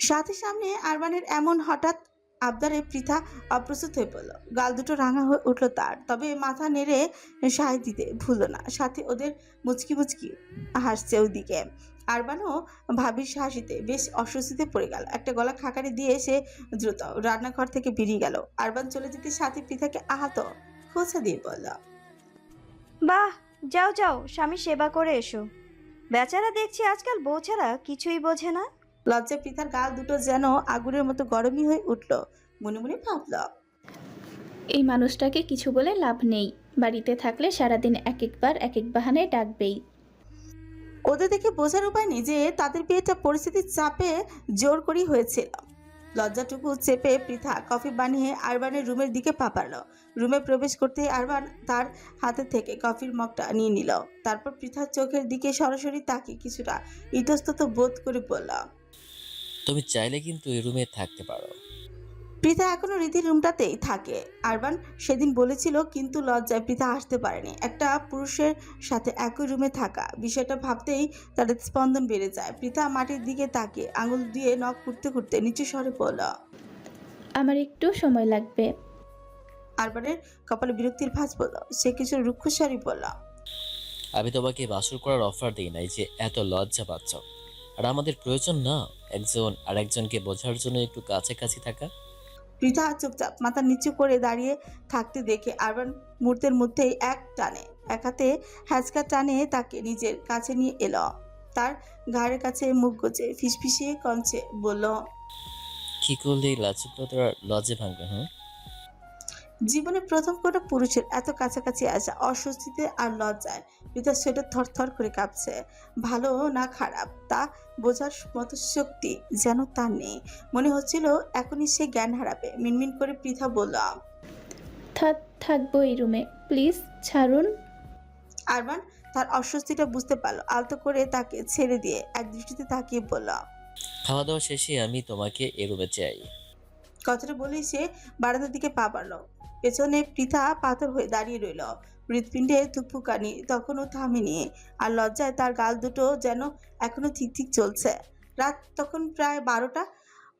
সাথে সামনে আরবানের এমন হঠাৎ আবদারে পৃথা অপ্রস্তুত হয়ে পড়ল। গাল দুটো রাঙা হয়ে উঠল তার, তবে মাথা নেড়ে সায় দিতে ভুলল না। সাথে ওদের মুচকি মুচকি হাসছে ওইদিকে। আরবানও ভাবির হাসিতে বেশ অস্বস্তিতে পড়ে গেল। একটা গলা খাকারি দিয়ে সে দ্রুত রান্নাঘর থেকে বেরিয়ে গেল। আরবান চলে যেতে সাথে পৃথাকে আহত খোঁচা দিয়ে বলল, বাহ, যাও যাও, স্বামী সেবা করে এসো। বেচারা দেখছি আজকাল বউ ছাড়া কিছুই বোঝে না। লজ্জায় পৃথার গাল দুটো যেন আগুনের মতো গরমই হয়ে উঠল। মনে মনে ভাবল, এই মানুষটাকে কিছু বলে লাভ নেই। বাড়িতে থাকলে সারাদিন এক একবার এক এক বাহানায় ডাকবেই। ওদের দেখে বোঝার উপায় নেই যে তাদের বিয়েটা পরিস্থিতির চাপে জোর করেই হয়েছিল। লজ্জাটুকু চেপে পৃথা কফি বানিয়ে আরবানের রুমের দিকে পাপাল। রুমে প্রবেশ করতেই আরবান তার হাতে থেকে কফির মগটা নিয়ে নিল। তারপর পৃথার চোখের দিকে সরাসরি তাকিয়ে কিছুটা ইতস্তত বোধ করে বলল, তুমি চাইলে কিন্তু এই রুমে থাকতে পারো। পৃথা এখনো রীতির রুমটাতেই থাকে। আরবান সেদিন বলেছিল, কিন্তু লজ্জায় পৃথা আসতে পারেনি। একটা পুরুষের সাথে একই রুমে থাকা বিষয়টা ভাবতেই তার স্পন্দন বেড়ে যায়। পৃথা মাটির দিকে তাকিয়ে আঙুল দিয়ে নখ করতে করতে নিচু স্বরে বলল, আমার একটু সময় লাগবে। আরবানের কপালে বিরক্তির ভাঁজ পড়ল। সে কিছু রুক্ষস্বরই বলল, আমি তোমাকে বাসর করার অফার দিই নাই যে এত লজ্জা পাচ্ছ। আর আমাদের প্রয়োজন না একজন আর একজনকে বোঝার জন্য একটু কাছাকাছি থাকা? পৃথা চুপচাপ মাথা নিচু করে দাঁড়িয়ে থাকতে দেখে আরবান মুহূর্তের মধ্যেই এক হাতে হ্যাচকা টানে তাকে নিজের কাছে নিয়ে এলো। তার ঘাড়ের কাছে মুখ গোজে ফিসফিসিয়ে কঞ্চে বলল, কি করলে এই লাজুকতার লজ্জা ভাঙবে? জীবনে প্রথম কোনো পুরুষের এত কাছাকাছি আসা অস্বস্তিতে আর লজ্জায় পৃথার সেটা থরথর করে কাঁপছে। ভালো না খারাপ তা বোঝার মতো শক্তি যেন তার নেই। মনে হচ্ছিল এখনই সে জ্ঞান হারাবে। মিনমিন করে পৃথা বলল, থাকবো এই রুমে, প্লিজ ছাড়ুন। আরবান তার অস্বস্তিটা বুঝতে পারলো। আলতো করে তাকে ছেড়ে দিয়ে এক দৃষ্টিতে তাকিয়ে বলল, খাওয়া দাওয়া শেষে আমি তোমাকে এ রুমে চাই। কথাটা বলেই সে বারান্দার দিকে পা বাড়ল। পেছনে পৃথা পাথর হয়ে দাঁড়িয়ে রইল। হৃৎপিণ্ডে থুকফুকানি তখনও থামেনি, আর লজ্জায় তার গাল দুটো যেন এখনো ঠিক ঠিক চলছে। রাত তখন প্রায় 12টা।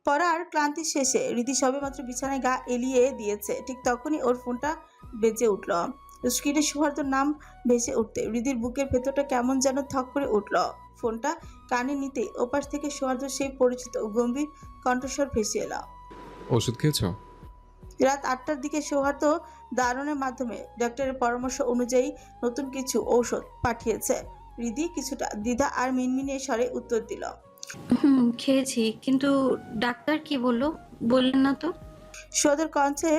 পড়ার ক্লান্তি শেষে রীতি সবেমাত্র বিছানায় গা এলিয়ে দিয়েছে, ঠিক তখনই ওর ফোনটা বেজে উঠল। স্ক্রিনে সৌহার্দ্যর নাম ভেসে উঠতে হৃদির বুকের ভেতরটা কেমন যেন থক করে উঠল। ফোনটা কানে নিতেই ওপাশ থেকে সৌহার্দ্য সেই পরিচিত গম্ভীর কণ্ঠস্বর ভেসে এলো। ওষুধ খেয়েছ? রাত 8টার দিকে সৌহার্দ্য দারুণের মাধ্যমে ডাক্তারের পরামর্শ অনুযায়ী নতুন কিছু ঔষধ পাঠিয়েছে। হৃদি কিছুটা দ্বিধা আর মিনমিনে স্বরে উত্তর দিল, খেয়েছি, কিন্তু ডাক্তার কি বললো বললেন না তো? সৌহার্দ্যের কণ্ঠে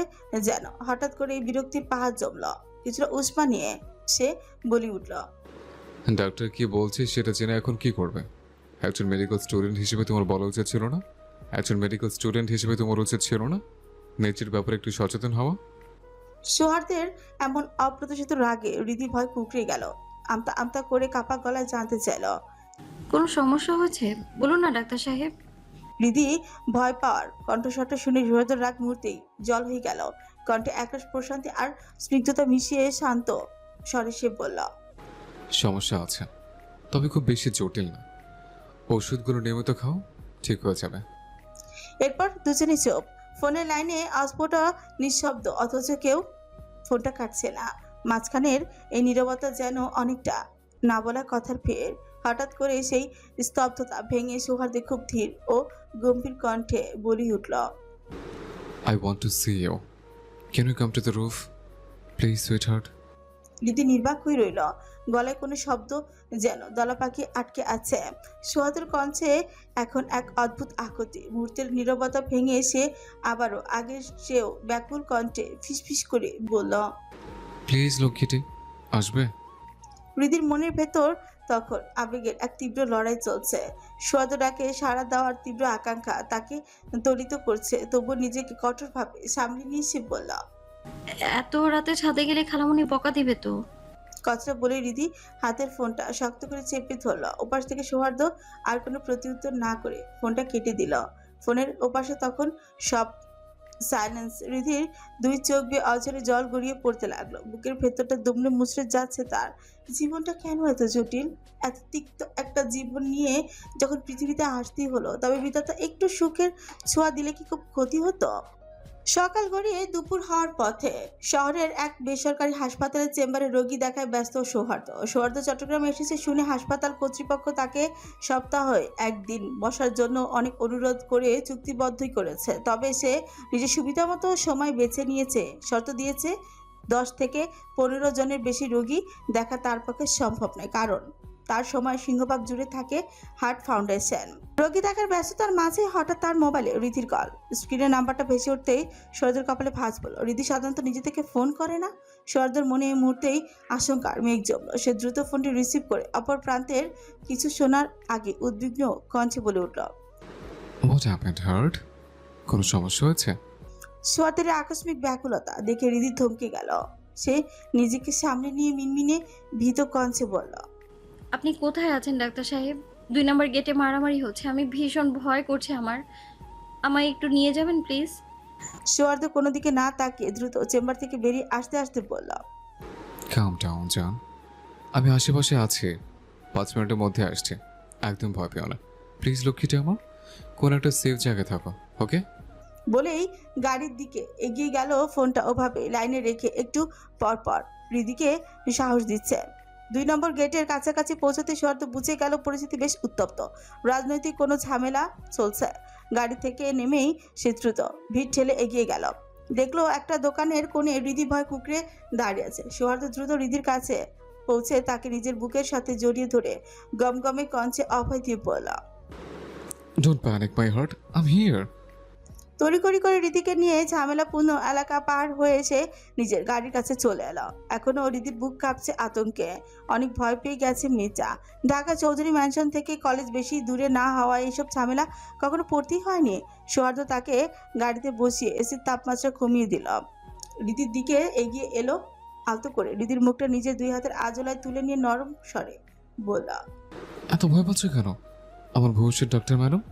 যেন হঠাৎ করে বিরক্তির পাহাড় জমল। কিছুটা উষ্মা নিয়ে সে বলি উঠল, ডাক্তার কি বলছে সেটা জেনে এখন কি করবে? একজন মেডিকেল স্টুডেন্ট হিসেবে তোমার বলা উচিত ছিল না? একজন মেডিকেল স্টুডেন্ট হিসেবে তোমার উচিত ছিল না নেচের ব্যাপারে একটু সচেতন হওয়া? সৌহার্দ্যের এমন অপ্রত্যাশিত রাগে হৃদি ভয় কুকড়ে গেল। আমতা আমতা করে কাপা গলায় জানতে চাইল, কোনো সমস্যা হয়েছে বলুন না ডাক্তার সাহেব। হৃদি ভয় পাওয়ার কণ্ঠস্বরটা শুনে সৌহার্দ্যের রাগ মুহূর্তেই জল হয়ে গেল। কণ্ঠে একরাশ প্রশান্তি আর স্নিগ্ধতা মিশিয়ে শান্ত স্বরে সে বলল, সমস্যা আছে, তবে খুব বেশি জটিল না। ওষুধগুলো নিয়মিত খাও, ঠিক হয়ে যাবে। এরপর দুজনে চোপ। ফোনের লাইনে অস্ফুট নিঃশব্দ, অথচ কেউ ফোনটা কাটছে না। মাঝখানের এই নীরবতা যেন অনেকটা না বলা কথার ফের। হঠাৎ করে সেই স্তব্ধতা ভেঙে সৌহার্দ্যে খুব ধীর ও গম্ভীর কণ্ঠে বলি উঠল, I want to see you. Can you come to the roof? Please, sweetheart. রীতি নির্বাক হয়ে রইল। গলায় কোনো শব্দ যেন দলা পাখি আটকে আছে। সৌহার্দ্যের কণ্ঠে এখন এক অদ্ভুত আকুতি। মুহূর্তের নীরবতা ভেঙে সে আবারও আগের চেয়েও ব্যাকুল কণ্ঠে ফিসফিস করে বলল, প্লিজ লক্ষ্মীটি, আসবে? হৃদির মনের ভেতর তখন আবেগের এক তীব্র লড়াই চলছে। সৌহার্দ্য ডাকে সাড়া দেওয়ার তীব্র আকাঙ্ক্ষা তাকে ত্বরিত করছে, তবু নিজেকে কঠোরভাবে সামলে নিয়ে সে বলল, এত রাতে ছাদে গেলে খালামুনি বকা দিবে তো। কথাটা বলে হৃদি হাতের ফোনটা শক্ত করে চেপে ধরল। ওপাশ থেকে সৌহার্দ্য আর কোনো প্রত্যুত্তর না করে ফোনটা কেটে দিল। ফোনের ওপাশে তখন সব সাইলেন্স। হৃদির দুই চোখ বেয়ে অঝরে জল গড়িয়ে পড়তে লাগলো। বুকের ভেতরটা দুমড়ে মুচড়ে যাচ্ছে তার। জীবনটা কেন এত জটিল? এত তিক্ত একটা জীবন নিয়ে যখন পৃথিবীতে আসতেই হলো, তবে বিধাতা একটু সুখের ছোঁয়া দিলে কি খুব ক্ষতি হতো? সকাল গড়িয়ে দুপুর হওয়ার পথে শহরের এক বেসরকারি হাসপাতালের চেম্বারে রোগী দেখায় ব্যস্ত সৌহার্দ্য চট্টগ্রামে এসেছে শুনে হাসপাতাল কর্তৃপক্ষ তাকে সপ্তাহে একদিন বসার জন্য অনেক অনুরোধ করে চুক্তিবদ্ধই করেছে। তবে সে নিজের সুবিধা মতো সময় বেছে নিয়েছে। শর্ত দিয়েছে 10 থেকে 15 জনের বেশি রোগী দেখা তার পক্ষে সম্ভব নয়, কারণ তার সময় সিংহভাগ জুড়ে থাকে হার্ট ফাউন্ডেশন। রোগী দেখার ব্যস্ততার মাঝে হঠাৎ তার মোবাইলে রিধির কল। স্ক্রিনের নাম্বারটা ভেসে উঠতেই সৌহার্দ্যের কপালে ভাঁজ পড়ল। রিধি সাধারণত নিজে থেকে ফোন করে না। সৌহার্দ্যের মনে এই মুহূর্তেই আশঙ্কার মেঘ জমল। সে দ্রুত ফোনটি রিসিভ করে অপর প্রান্তের কিছু শোনার আগে উদ্বিগ্ন কণ্ঠে বলে উঠল, What happened, heart? কোনো সমস্যা হয়েছে? সৌহার্দ্যের আকস্মিক ব্যাকুলতা দেখে রিধি থমকে গেল। সে নিজেকে সামনে নিয়ে মিনমিনে ভীত কণ্ঠে বলল, আপনি কোথায় আছেন ডাক্তার সাহেব? 2 নম্বর গেটে মারামারি হচ্ছে, আমি ভীষণ ভয় করছে আমার। আমায় একটু নিয়ে যাবেন প্লিজ। সৌহার্দ্য কোনো দিকে না তাকিয়ে দ্রুত চেম্বার থেকে বেরিয়ে আসতে আসতে বলল, Calm down, জান। আমি আশেপাশে আছি, 5 মিনিটের মধ্যে আসছি। একদম ভয় পেও না প্লিজ লক্ষ্মীটি আমার। কোন একটা সেফ জায়গায় থাকো, ওকে? বলেই গাড়ির দিকে এগিয়ে গেল। ফোনটা ওভাবে লাইনে রেখে একটু পরপর হৃদিকে সাহস দিচ্ছে। 2 নম্বর গেটের কাছাকাছি পৌঁছতে সৌহার্দ্য বুঝে গেল পরিস্থিতি বেশ উত্তপ্ত। রাজনৈতিক কোনো ঝামেলা চলছে। গাড়ি থেকে নেমেই সে দ্রুত ভিড় ঠেলে এগিয়ে গেল। দেখলো একটা দোকানের কোণে হৃদি ভয় কুকড়ে দাঁড়িয়ে আছে। সৌহার্দ্য দ্রুত হৃদির কাছে পৌঁছে তাকে নিজের বুকের সাথে জড়িয়ে ধরে গমগমে কঞ্চে অভয় দিয়ে বলল, Don't panic, my heart. I'm here. তড়িঘড়ি করে রীতিকে নিয়ে ঝামেলাপূর্ণ এলাকা পার হয়ে এসে নিজের গাড়ির কাছে চলে এলো। এখনো রীতির বুক কাঁপছে আতঙ্কে। অনেক ভয় পেয়ে গেছে মেয়েটা। ঢাকা চৌধুরী ম্যানশন থেকে কলেজ বেশি দূরে না হওয়ায় এসব ঝামেলা কখনো পড়তেই হয়নি। সৌহার্দ্য তাকে গাড়িতে বসিয়ে এসির তাপমাত্রা কমিয়ে দিল। রীতির দিকে এগিয়ে এলো আলতো করে হৃদির মুখটা নিজের 2 হাতের আজলায় তুলে নিয়ে নরম স্বরে বলল, এত ভয় পাচ্ছ কেন আমার ভবিষ্যৎ ডক্টর ম্যাডাম?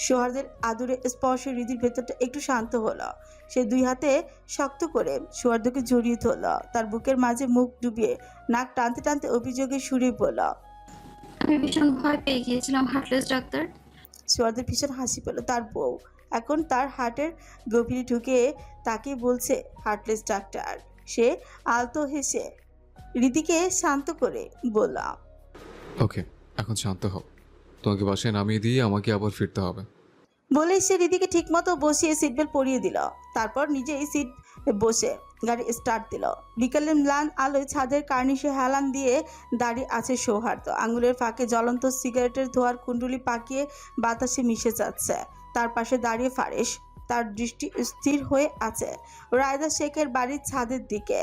সোহার্দের আদুরে স্পর্শে হৃদির ভেতরটা একটু শান্ত হলো। সে 2 হাতে শক্ত করে সোহার্দকে জড়িয়ে ধরল, তার বুকের মাঝে মুখ ডুবিয়ে নাক টানতে টানতে অভিযোগের সুরে বলল। আমি ভীষণ ভয় পেয়ে গিয়েছিলাম হার্টলেস ডাক্তার। সোহার্দের ভীষণ হাসি পেল। তার বউ এখন তার হার্টের গভীরে ঢুকে তাকে বলছে হার্টলেস ডাক্তার। সে আলতো হেসে হৃদিকে শান্ত করে বলল, ওকে, এখন শান্ত হও। তোমাকে বাসায় নামিয়ে দিয়ে আমাকে আবার ফিরতে হবে। বলে সে হৃদিকে ঠিকমতো বসিয়ে সিট বেল্ট পরিয়ে দিল। তারপর নিজেই সিট বসে গাড়ি স্টার্ট দিল। বিকালের ম্লান আলোয় ছাদের কার্নিশে হেলান দিয়ে দাঁড়িয়ে আছে সৌহার্দ্য। আঙুলের ফাঁকে জ্বলন্ত সিগারেটের ধোঁয়ার কুণ্ডলি পাকিয়ে বাতাসে মিশে যাচ্ছে। তার পাশে দাঁড়িয়ে ফারিস, তার দৃষ্টি স্থির হয়ে আছে রায়দা শেখের বাড়ির ছাদের দিকে।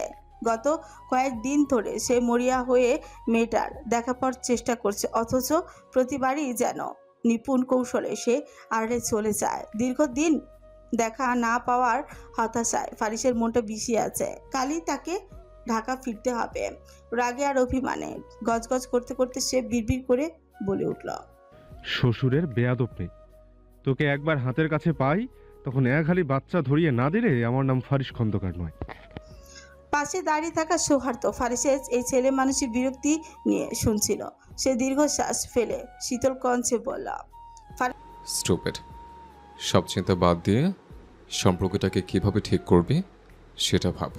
গত কয়েকদিন ধরে সে মরিয়া হয়ে মেয়েটার দেখা পাওয়ার চেষ্টা করছে, অথচ প্রতিবারই যেন নিপুণ কৌশলে সে আড়ে চলে যায়। দীর্ঘদিন দেখা না পাওয়ার হতাশায় ফারিসের মনটা বিষিয়ে আছে। কালই তাকে ঢাকা ফিরতে হবে। রাগে আর অভিমানে গজগজ করতে করতে সে বিড়বিড় করে বলে উঠল, শ্বশুরের বেয়াদব নেই। তোকে একবার হাতের কাছে পাই তখন এক হালি বাচ্চা ধরিয়ে না দিলে আমার নাম ফারিস খন্দকার নয়। পাশে দাঁড়িয়ে থাকা সৌহার্দ্য ফারিসের এই ছেলে মানুষের বিরক্তি নিয়ে শুনছিল। সে দীর্ঘশ্বাস ফেলে শীতল কণ্ঠে বলল, স্টুপিড। সব চিন্তা বাদ দিয়ে সম্পর্কটাকে কিভাবে ঠিক করবি সেটা ভাব।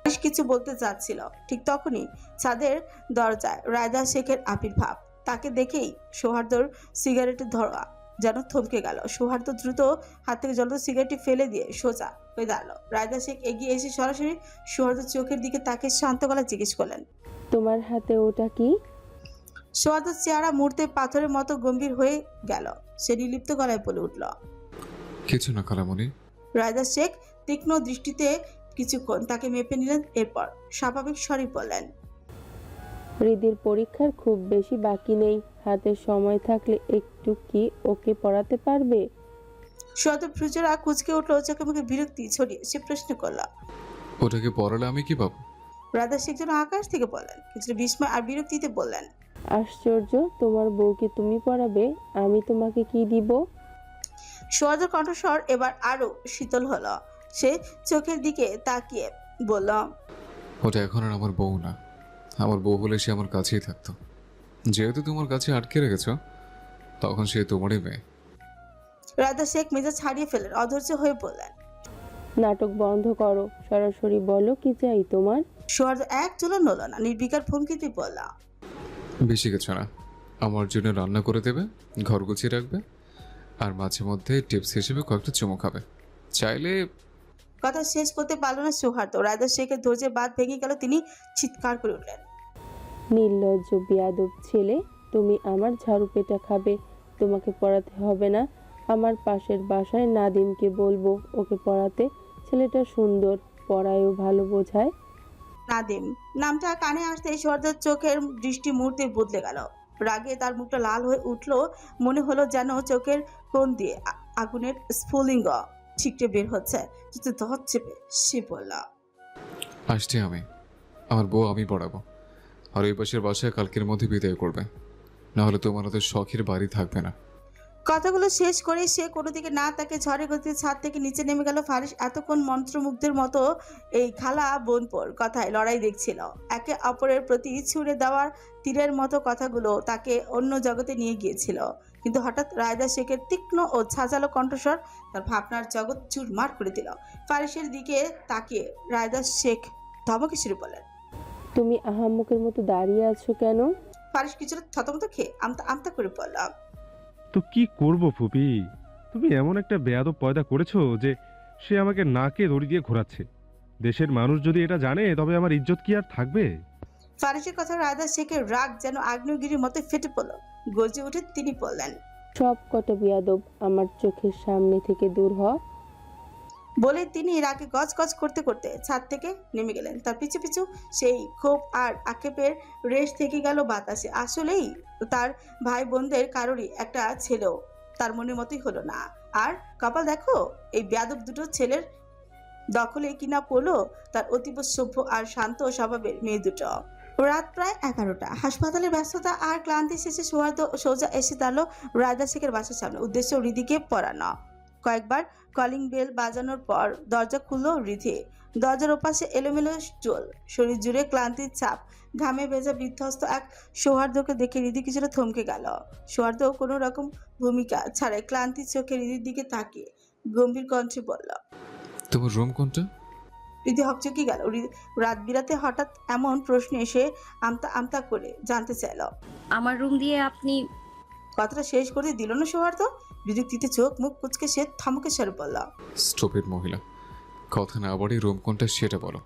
ফারিস কিছু বলতে চাচ্ছিল, ঠিক তখনই ছাদের দরজায় রায়দা শেখের আবির্ভাব। তাকে দেখেই সৌহার্দ্যর সিগারেটের ধোঁয়া যেন থমকে গেল। সৌহার্দ্য দ্রুত হাত থেকে জ্বলন্ত সিগারেটটি ফেলে দিয়ে সোজা হয়ে দাঁড়ালো। রায়দা শেখ এগিয়ে এসে সরাসরি সৌহার্দ্যর চোখের দিকে তাকে শান্ত গলায় জিজ্ঞেস করলেন, তোমার হাতে ওটা কি? সৌহার্দ্যর চেহারা মুহূর্তে পাথরের মতো গম্ভীর হয়ে গেল। সে নির্লিপ্ত গলায় বলে উঠল, কিছু না খালামণি। রায়দা শেখ তীক্ষ্ণ দৃষ্টিতে কিছুক্ষণ তাকে মেপে নিলেন, এরপর স্বাভাবিক স্বরে বললেন, হৃদির পরীক্ষার খুব বেশি বাকি নেই, হাতে সময় থাকলে একটু কি ওকে পড়াতে পারবে? সৌহার্দ্য ভ্রুজরা কুঁচকে উঠলো, চোখে মুখে বিরক্তি ছড়িয়ে সে প্রশ্ন করল, ওটাকে পড়ালে আমি কি পাবো? রায়দা শেখ যেন আকাশ থেকে বললেন, কিছুটা বিস্ময় আর বিরক্তিতে বললেন, আশ্চর্য, তোমার বউকে তুমি পড়াবে, আমি তোমাকে কি দিব? সৌহার্দ্যর কণ্ঠস্বর এবার আরো শীতল হলো। সে চোখের দিকে তাকিয়ে বলল, ওটা এখন আর আমার বউ না। আমার বউ হলে সে আমার কাছেই থাকতো। যেহেতু তোমার কাছে আটকে রেখেছ, তখন সে তোমারই মেয়ে। রায়দা শেখ মেজাজ ছাড়িয়ে ফেলেন, অধৈর্য হয়ে বললেন, নাটক বন্ধ করো, সরাসরি বলো কি চাই তোমার? সৌহার্দ্য এক চুলো নড়ল না, নির্বিকার ভঙ্গিতে বলল, বেশি কিছু না। আমার জন্য রান্না করে দেবে, ঘর গুছিয়ে রাখবে, আর মাঝে মধ্যে টিপস হিসেবে কয়েকটা চুমো খাবে। চাইলে। কথা শেষ করতে পারল না সৌহার্দ্য। রায়দা শেখের ধৈর্যের বাঁধ ভেঙে গেল। তিনি চিৎকার করে উঠলেন, নির্লজ্জ বেয়াদব ছেলে, তুমি আমার ঝাড়ু পেটা খাবে, তোমাকে পড়াতে হবে না। আমার পাশের বাসায় নাদিমকে বলবো ওকে পড়াতে, ছেলেটা সুন্দর, পড়ায়ও ভালো বোঝায়। নাদিম নামটা কানে আসতে সৌহার্দ্যের চোখের দৃষ্টি মুহূর্তে বদলে গেল। রাগে তার মুখটা লাল হয়ে উঠল। মনে হলো যেন চোখের কোণ দিয়ে আগুনের স্ফুলিঙ্গ ছিটকে বের হচ্ছে। চেপে সে বলল, আসছি আমি। আমার বউ আমি পড়াবো, আর ওই পাশের বাসায় কালকের মধ্যে বিদায় করবে, না হলে তোমার ওদের শখের বাড়ি থাকবে না। কথাগুলো শেষ করে সে কোনো দিকে না তাকে ঝড়ে গতিতে ছাদ থেকে নিচে নেমে গেল। ফারিস এতক্ষণ মন্ত্রমুগ্ধের মতো এই খালা বোনপোর কথায় লড়াই দেখছিল। একে অপরের প্রতি ছুড়ে দেওয়ার তীরের মতো কথাগুলো তাকে অন্য জগতে নিয়ে গিয়েছিল। কিন্তু হঠাৎ রায়দা শেখের তীক্ষ্ণ ও ছাঁচালো কণ্ঠস্বর তার ভাবনার জগৎ চুরমার করে দিল। ফারিসের দিকে তাকিয়ে রায়দা শেখ ধমকে শুরু বলেন, তুমি আহাম্মকের মতো দাঁড়িয়ে আছো কেন? ফারিস কিছুটা থতমত খেয়ে আমতা আমতা করে বললাম, তো কি করব ফুপি, তুমি এমন একটা বেয়াদব পয়দা করেছো যে সে আমাকে নাকে দড়ি দিয়ে ঘোরাচ্ছে। দেশের মানুষ যদি এটা জানে তবে আমার ইজ্জত কি আর থাকবে? ফারিসের কথা রায়দা শেখের রাগ যেন আগ্নেয়গিরির মতো ফেটে পড়ল। গর্জে উঠে তিনি বললেন, সব কটা বেয়াদব আমার চোখের সামনে থেকে দূর হ। বলে তিনি রাগে গজগজ করতে করতে ছাদ থেকে নেমে গেলেন। তার পিছু পিছু সেই ক্ষোভ আর আক্ষেপের রেশ থেকে গেল বাতাসে। আসলেই তার ভাই বোনদের কারোরই একটা ছেলেও তার মনের মতোই হলো না। আর কপাল দেখো, এই বেয়াদব দুটো ছেলের দখলে কিনা পড়লো তার অতীব সভ্য আর শান্ত স্বভাবের মেয়ে দুটো। রাত প্রায় 11টা। হাসপাতালের ব্যস্ততা আর ক্লান্তি শেষে সোজা এসে দাঁড়ালো রায়দা শেখের বাসার সামনে, উদ্দেশ্য রিধিকে পড়ানো। কয়েকবার কলিং বেল বাজানোর পর দরজা খুলল রিধি। দরজার ওপাশে এলোমেলো চুল, শরীর জুড়ে ক্লান্তির ছাপ, ঘামে ভেজা বিধ্বস্ত এক সৌহার্দ্যকে দেখে রিধি কিছুটা থমকে গেল। সৌহার্দ্য কোনো রকম ভূমিকা ছাড়াই ক্লান্তির চোখে রিধির দিকে তাকিয়ে গম্ভীর কণ্ঠে বলল, তোমার রুম কোনটা? রিধি হকচকি গেল। রাত বিরাতে হঠাৎ এমন প্রশ্নে এসে আমতা আমতা করে জানতে চাইল। আমার রুম দিয়ে আপনি? কথাটা শেষ করে দিল না সৌহার্দ্য। বিরক্তিতে চোখ মুখ কুচকে সে থমকে সরে বলল, স্টুপিড মহিলা, কথা না বাড়ি রুম কোনটা সেটা বলো।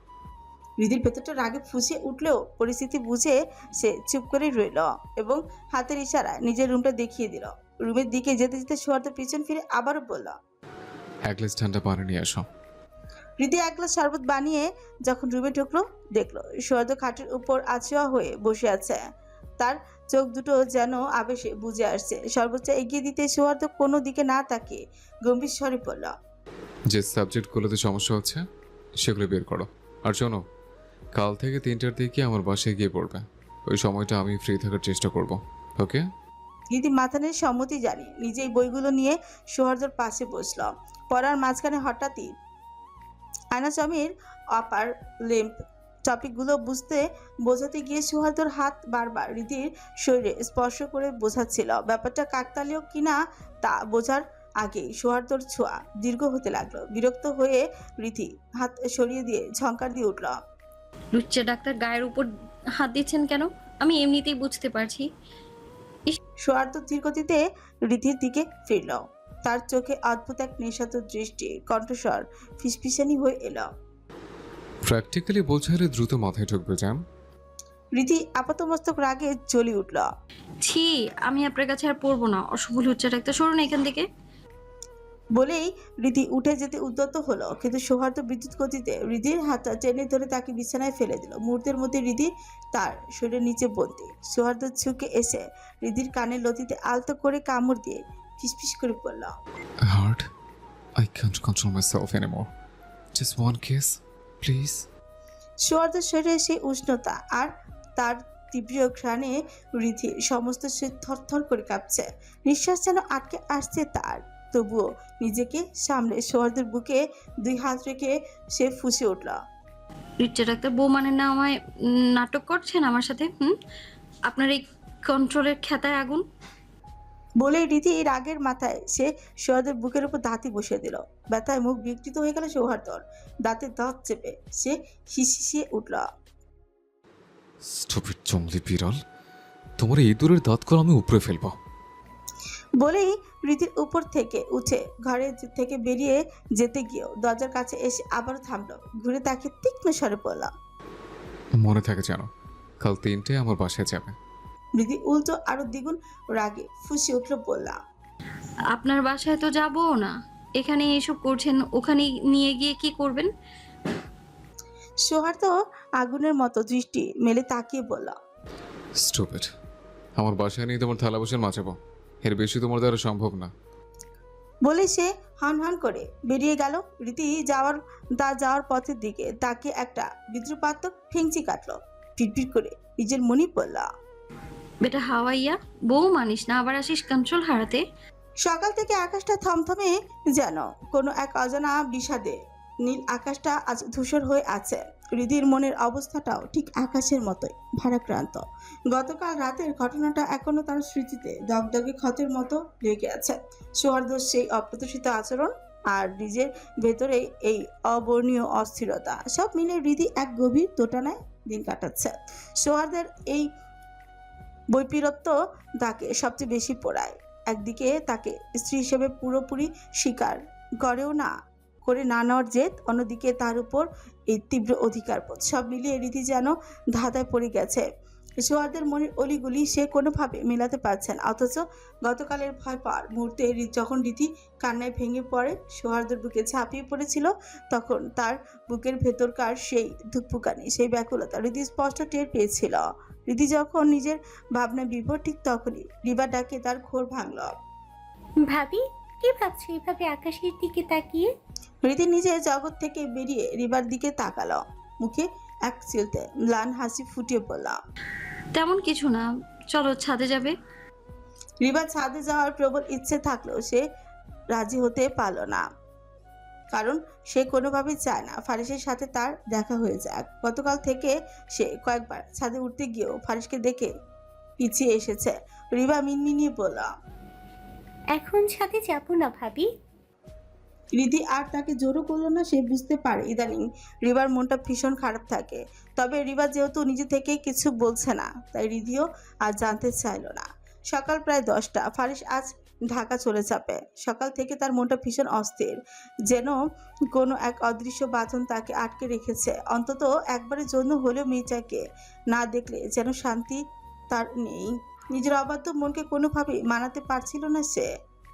রিধির ভেতরটা রাগে ফুঁসে উঠলেও পরিস্থিতি বুঝে সে চুপ করে রইল এবং হাতের ইশারায় নিজের রুমটা দেখিয়ে দিল। রুমের দিকে যেতে যেতে সৌহার্দ্য পিছন ফিরে আবারও বলল, এক গ্লাস ঠান্ডা পানি নিয়ে আসো। রিধি এক গ্লাস শরবত বানিয়ে যখন রুমে ঢুকলো, দেখলো সৌহার্দ্য খাটের উপর আছোয়া হয়ে বসে আছে। তার চোখ দুটো যেন আবেশে বুঝে আসছে। শরবতটা এগিয়ে দিতে সৌহার্দ্য কোনো দিকে না তাকিয়ে গম্ভীর স্বরে বলল, যে সাবজেক্টগুলোতে সমস্যা হচ্ছে সেগুলো বের করো। আর শোনো, কাল থেকে 3টার দিকে আমার বাসায় গিয়ে পড়বে। ওই সময়টা আমি ফ্রি থাকার চেষ্টা করব, ওকে? রিধি মাথা নিয়ে সম্মতি জানিয়ে নিজেই বইগুলো নিয়ে সৌহার্দ্যর পাশে বসল। পড়ার মাঝখানে হঠাৎই আয়নাচমের অপার লেম্প টপিকগুলো বোঝাতে গিয়ে সৌহার্দ্যর হাত বারবার রিধির শরীরে স্পর্শ করে বোঝাচ্ছিল। ব্যাপারটা কাকতালীয় কিনা তা বোঝার আগেই সৌহার্দ্যর ছোঁয়া দীর্ঘ হতে লাগলো। বিরক্ত হয়ে রিধি হাত সরিয়ে দিয়ে ঝংকার দিয়ে উঠল, লুচ্চা ডাক্তার গায়ের উপর হাত দিচ্ছেন কেন? আমি এমনিতেই বুঝতে পারছি। সৌহার্দ্য ধীরগতিতে রিধির দিকে ফিরল। তার চোখে অদ্ভুত এক নেশাত দৃষ্টি, কণ্ঠস্বর ফিসফিসানি হয়ে এলো। প্র্যাকটিক্যালি বোঝালে দ্রুত মাথায় ঢুকবে জ্যাম। রিধি আপাতমস্তক রাগে জ্বলি উঠল। ছি, আমি আপনার কাছে আর পড়বো না। অশুভ লুচ্চা ডাক্তার, সরুন এখান থেকে। বলেই রিধি উঠে যেতে উদ্যত হলো, কিন্তু সৌহার্দ্য বিদ্যুৎ গতিতে রিধির হাতটা টেনে ধরে তাকে বিছানায় ফেলে দিল। মুহূর্তের মধ্যে রিধি তার শরীরের নিচে বন্দী। সৌহার্দ্য ঝুঁকে এসে রিধির কানের লতিতে আলতো করে কামড় দিয়ে ফিসফিস করে বলল, heart, I can't control myself anymore, just one kiss please. সৌহার্দ্যের শরীরে সেই উষ্ণতা আর তার তীব্র ঘ্রাণে রিধির সমস্ত সে থরথর করে কাঁপছে। নিঃশ্বাস যেন আটকে আসছে তার। তবুও নিজেকে সামলে সৌহার্দ্যের বুকে 2 হাত রেখে সে ফুঁসে উঠল, লুচ্চা ডাক্তার, বউ মানে না আমায় নাটক করছেন আমার সাথে? আপনার এই কন্ট্রোলের খেতায় আগুন। বলে রিধি রাগের মাথায় সে সৌহার্দ্যের বুকের উপর দাঁতই বসিয়ে দিল। ব্যথায় মুখ বিকৃত হয়ে গেল সৌহার্দ্যর। দাঁতে দাঁত চেপে সে হিসিয়ে উঠল, স্টুপিড জঙ্গলি বিড়াল, তোমার এই দূরের দাঁত করে আমি উপরে ফেলবো। বলেই রিধির উপর থেকে উঠে ঘরে থেকে বেরিয়ে যেতে গিয়েও দরজার কাছে এসে আবারও থামলো। ঘুরে তাকে তীক্ষ্ণ স্বরে বলল, মনে থাকে যেন কাল 3টায় আমার বাসায় যাবে। রিধি উল্টো আরো দ্বিগুণ রাগে ফুঁসে উঠল, বললাম, আপনার বাসায় তো যাবো না। এখানে এসব করছেন, ওখানে নিয়ে গিয়ে কি করবেন? সৌহার্দ্য আগুনের মতো দৃষ্টি মেলে তাকিয়ে বলল, স্টুপিড, আমার বাসায় নিয়ে তোমার থালা বসে মাচাবো, এর বেশি তোমার দ্বারা সম্ভব না। বলে সে হন হন করে বেরিয়ে গেল। রীতি যাওয়ার পথের দিকে তাকে একটা বিদ্রুপাত্মক ফেংচি কাটলো। পিটপিট করে নিজের মনি পড়ল, বেটা হাওয়াইয়া, বউ মানিস না, আবার আসিস কন্ট্রোল হারাতে। সকাল থেকে আকাশটা থমথমে যেন কোনো এক অজানা বিষাদে। নীল আকাশটা আজ ধূসর হয়ে আছে। রিধির মনের অবস্থাটাও ঠিক আকাশের মতোই ভারাক্রান্ত। গতকাল রাতের ঘটনাটা এখনো তার স্মৃতিতে দগদগে ক্ষতের মতো লেগে আছে। সৌহার্দ্যর সেই অপ্রত্যাশিত আচরণ আর নিজের ভেতরে এই অবর্ণীয় অস্থিরতা, সব মিলে রিধি এক গভীর দোটানায় দিন কাটাচ্ছে। সৌহার্দ্যের এই বৈপরীত্য তাকে সবচেয়ে বেশি পোড়ায়। একদিকে তাকে স্ত্রী হিসেবে পুরোপুরি স্বীকার করে না নেওয়ার জেদ, অন্যদিকে তার উপর এই তীব্র অধিকারবোধ, সব মিলিয়ে রীতি যেন ধাঁধায় পড়ে গেছে। সৌহার্দ্যের মনের অলিগুলি সে কোনোভাবে মেলাতে পারছে না। অথচ গতকালের ভয় পাওয়ার মুহূর্তে যখন রীতি কান্নায় ভেঙে পড়ে, সৌহার্দ্যের বুকে ঝাঁপিয়ে পড়েছিল, তখন তার বুকের ভেতরকার সেই ধুকপুকানি, সেই ব্যাকুলতা রীতি স্পষ্ট টের পেয়েছিল। রীতি যখন নিজের ভাবনায় বিভোর, ঠিক তখনই রিবা ডাকে তার ঘোর ভাঙল। ভাবি, কি ভাবছো এভাবে আকাশের দিকে তাকিয়ে? রীতি নিজে জগৎ থেকে বেরিয়ে রিবার দিকে তাকালো, মুখে এক চিলতে ম্লান হাসি ফুটিয়ে পড়ল। তেমন কিছু না, চলো ছাদে যাবে। রিবা ছাদে যাওয়ার প্রবল ইচ্ছে থাকলেও সে রাজি হতে পারল না, কারণ সে কোনোভাবেই চায় না ফারিসের সাথে তার দেখা হয়ে যাক। গতকাল থেকে সে কয়েকবার ছাদে উঠতে গিয়েও ফারিসকে দেখে পিছিয়ে এসেছে। রিবা মিনমিনিয়ে বলল, এখন ছাদে যাবো না ভাবি। রীতি আর তাকে জোরও করলো না। সে বুঝতে পারে ইদানিং রিবার মনটা ভীষণ খারাপ থাকে। তবে রিবা যেহেতু নিজে থেকে কিছু বলছে না, তাই রিধিও আর জানতে চাইল না। সকাল প্রায় 10টা। ফারিস আজ ঢাকা চলে যাবে। সকাল থেকে তার মনটা ভীষণ অস্থির, যেন কোনো এক অদৃশ্য বাঁধন তাকে আটকে রেখেছে। অন্তত একবারের জন্য হলেও মেয়েটাকে না দেখলে যেন শান্তি তার নেই। নিজের অবাধ্য মনকে কোনোভাবেই মানাতে পারছিল না সে।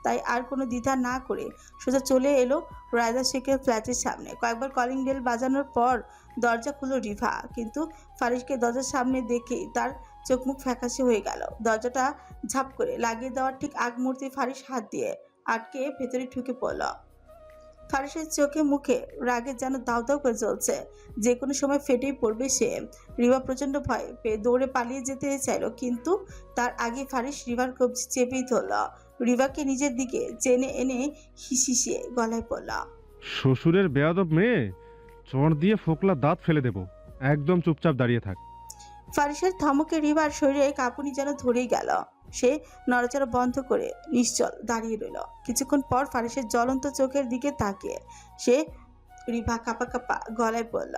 তাই আর কোনো দ্বিধা না করে সোজা চলে এলো রায়দা শেখের ফ্ল্যাটের সামনে। কয়েকবার কলিং বেল বাজানোর পর দরজা খুলল রিভা, কিন্তু ফারিসকে দরজার সামনে দেখেই তার চোখ মুখ ফ্যাকাশে হয়ে গেল। দরজাটা ঝাপ করে লাগিয়ে দেওয়ার ঠিক আগ মুহূর্তে ফারিস হাত দিয়ে আটকে ভেতরে ঢুকে পড়ল। ফারিসের চোখে মুখে রাগে যেন দাউ দাউ করে জ্বলছে, যে কোনো সময় ফেটেই পড়বে সে। রিভা প্রচণ্ড ভয় পেয়ে দৌড়ে পালিয়ে যেতে চাইল, কিন্তু তার আগে ফারিস রিভার কবজি চেপেই ধরল। রিভাকে নিজের দিকে চেনে এনে হিসিয়ে গলায় পড়ল, শ্বশুরের বেয়াদব মেয়ে, চড় দিয়ে ফোকলা দাঁত ফেলে দেব, একদম চুপচাপ দাঁড়িয়ে থাক। ফারিসের ধমকে রিভার শরীরে কাঁপুনি যেন ধরেই গেল। সে নড়াচড়া বন্ধ করে নিশ্চল দাঁড়িয়ে রইল। কিছুক্ষণ পর ফারিসের জ্বলন্ত চোখের দিকে তাকিয়ে সে রিভা কাঁপা কাঁপা গলায় বলল,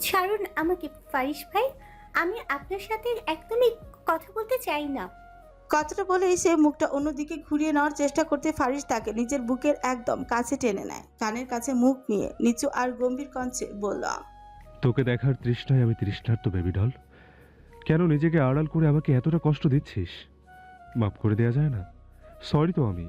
ছাড়ুন আমাকে ফারিস ভাই, আমি আপনার সাথে একদমই কথা বলতে চাই না। কথাটা বলেই সে মুখটা অন্যদিকে ঘুরিয়ে নেওয়ার চেষ্টা করতে ফারিস তাকে নিজের বুকের একদম কাছে টেনে নেয়। কানের কাছে মুখ নিয়ে নিচু আর গম্ভীর কণ্ঠে বলল, তোকে দেখার তৃষ্ণায় আমি তৃষ্ণার্ত বেবি ডল। কেন নিজেকে আড়াল করে আমাকে এতটা কষ্ট দিচ্ছিস? মাফ করে দেয়া যায় না? সরি তো আমি।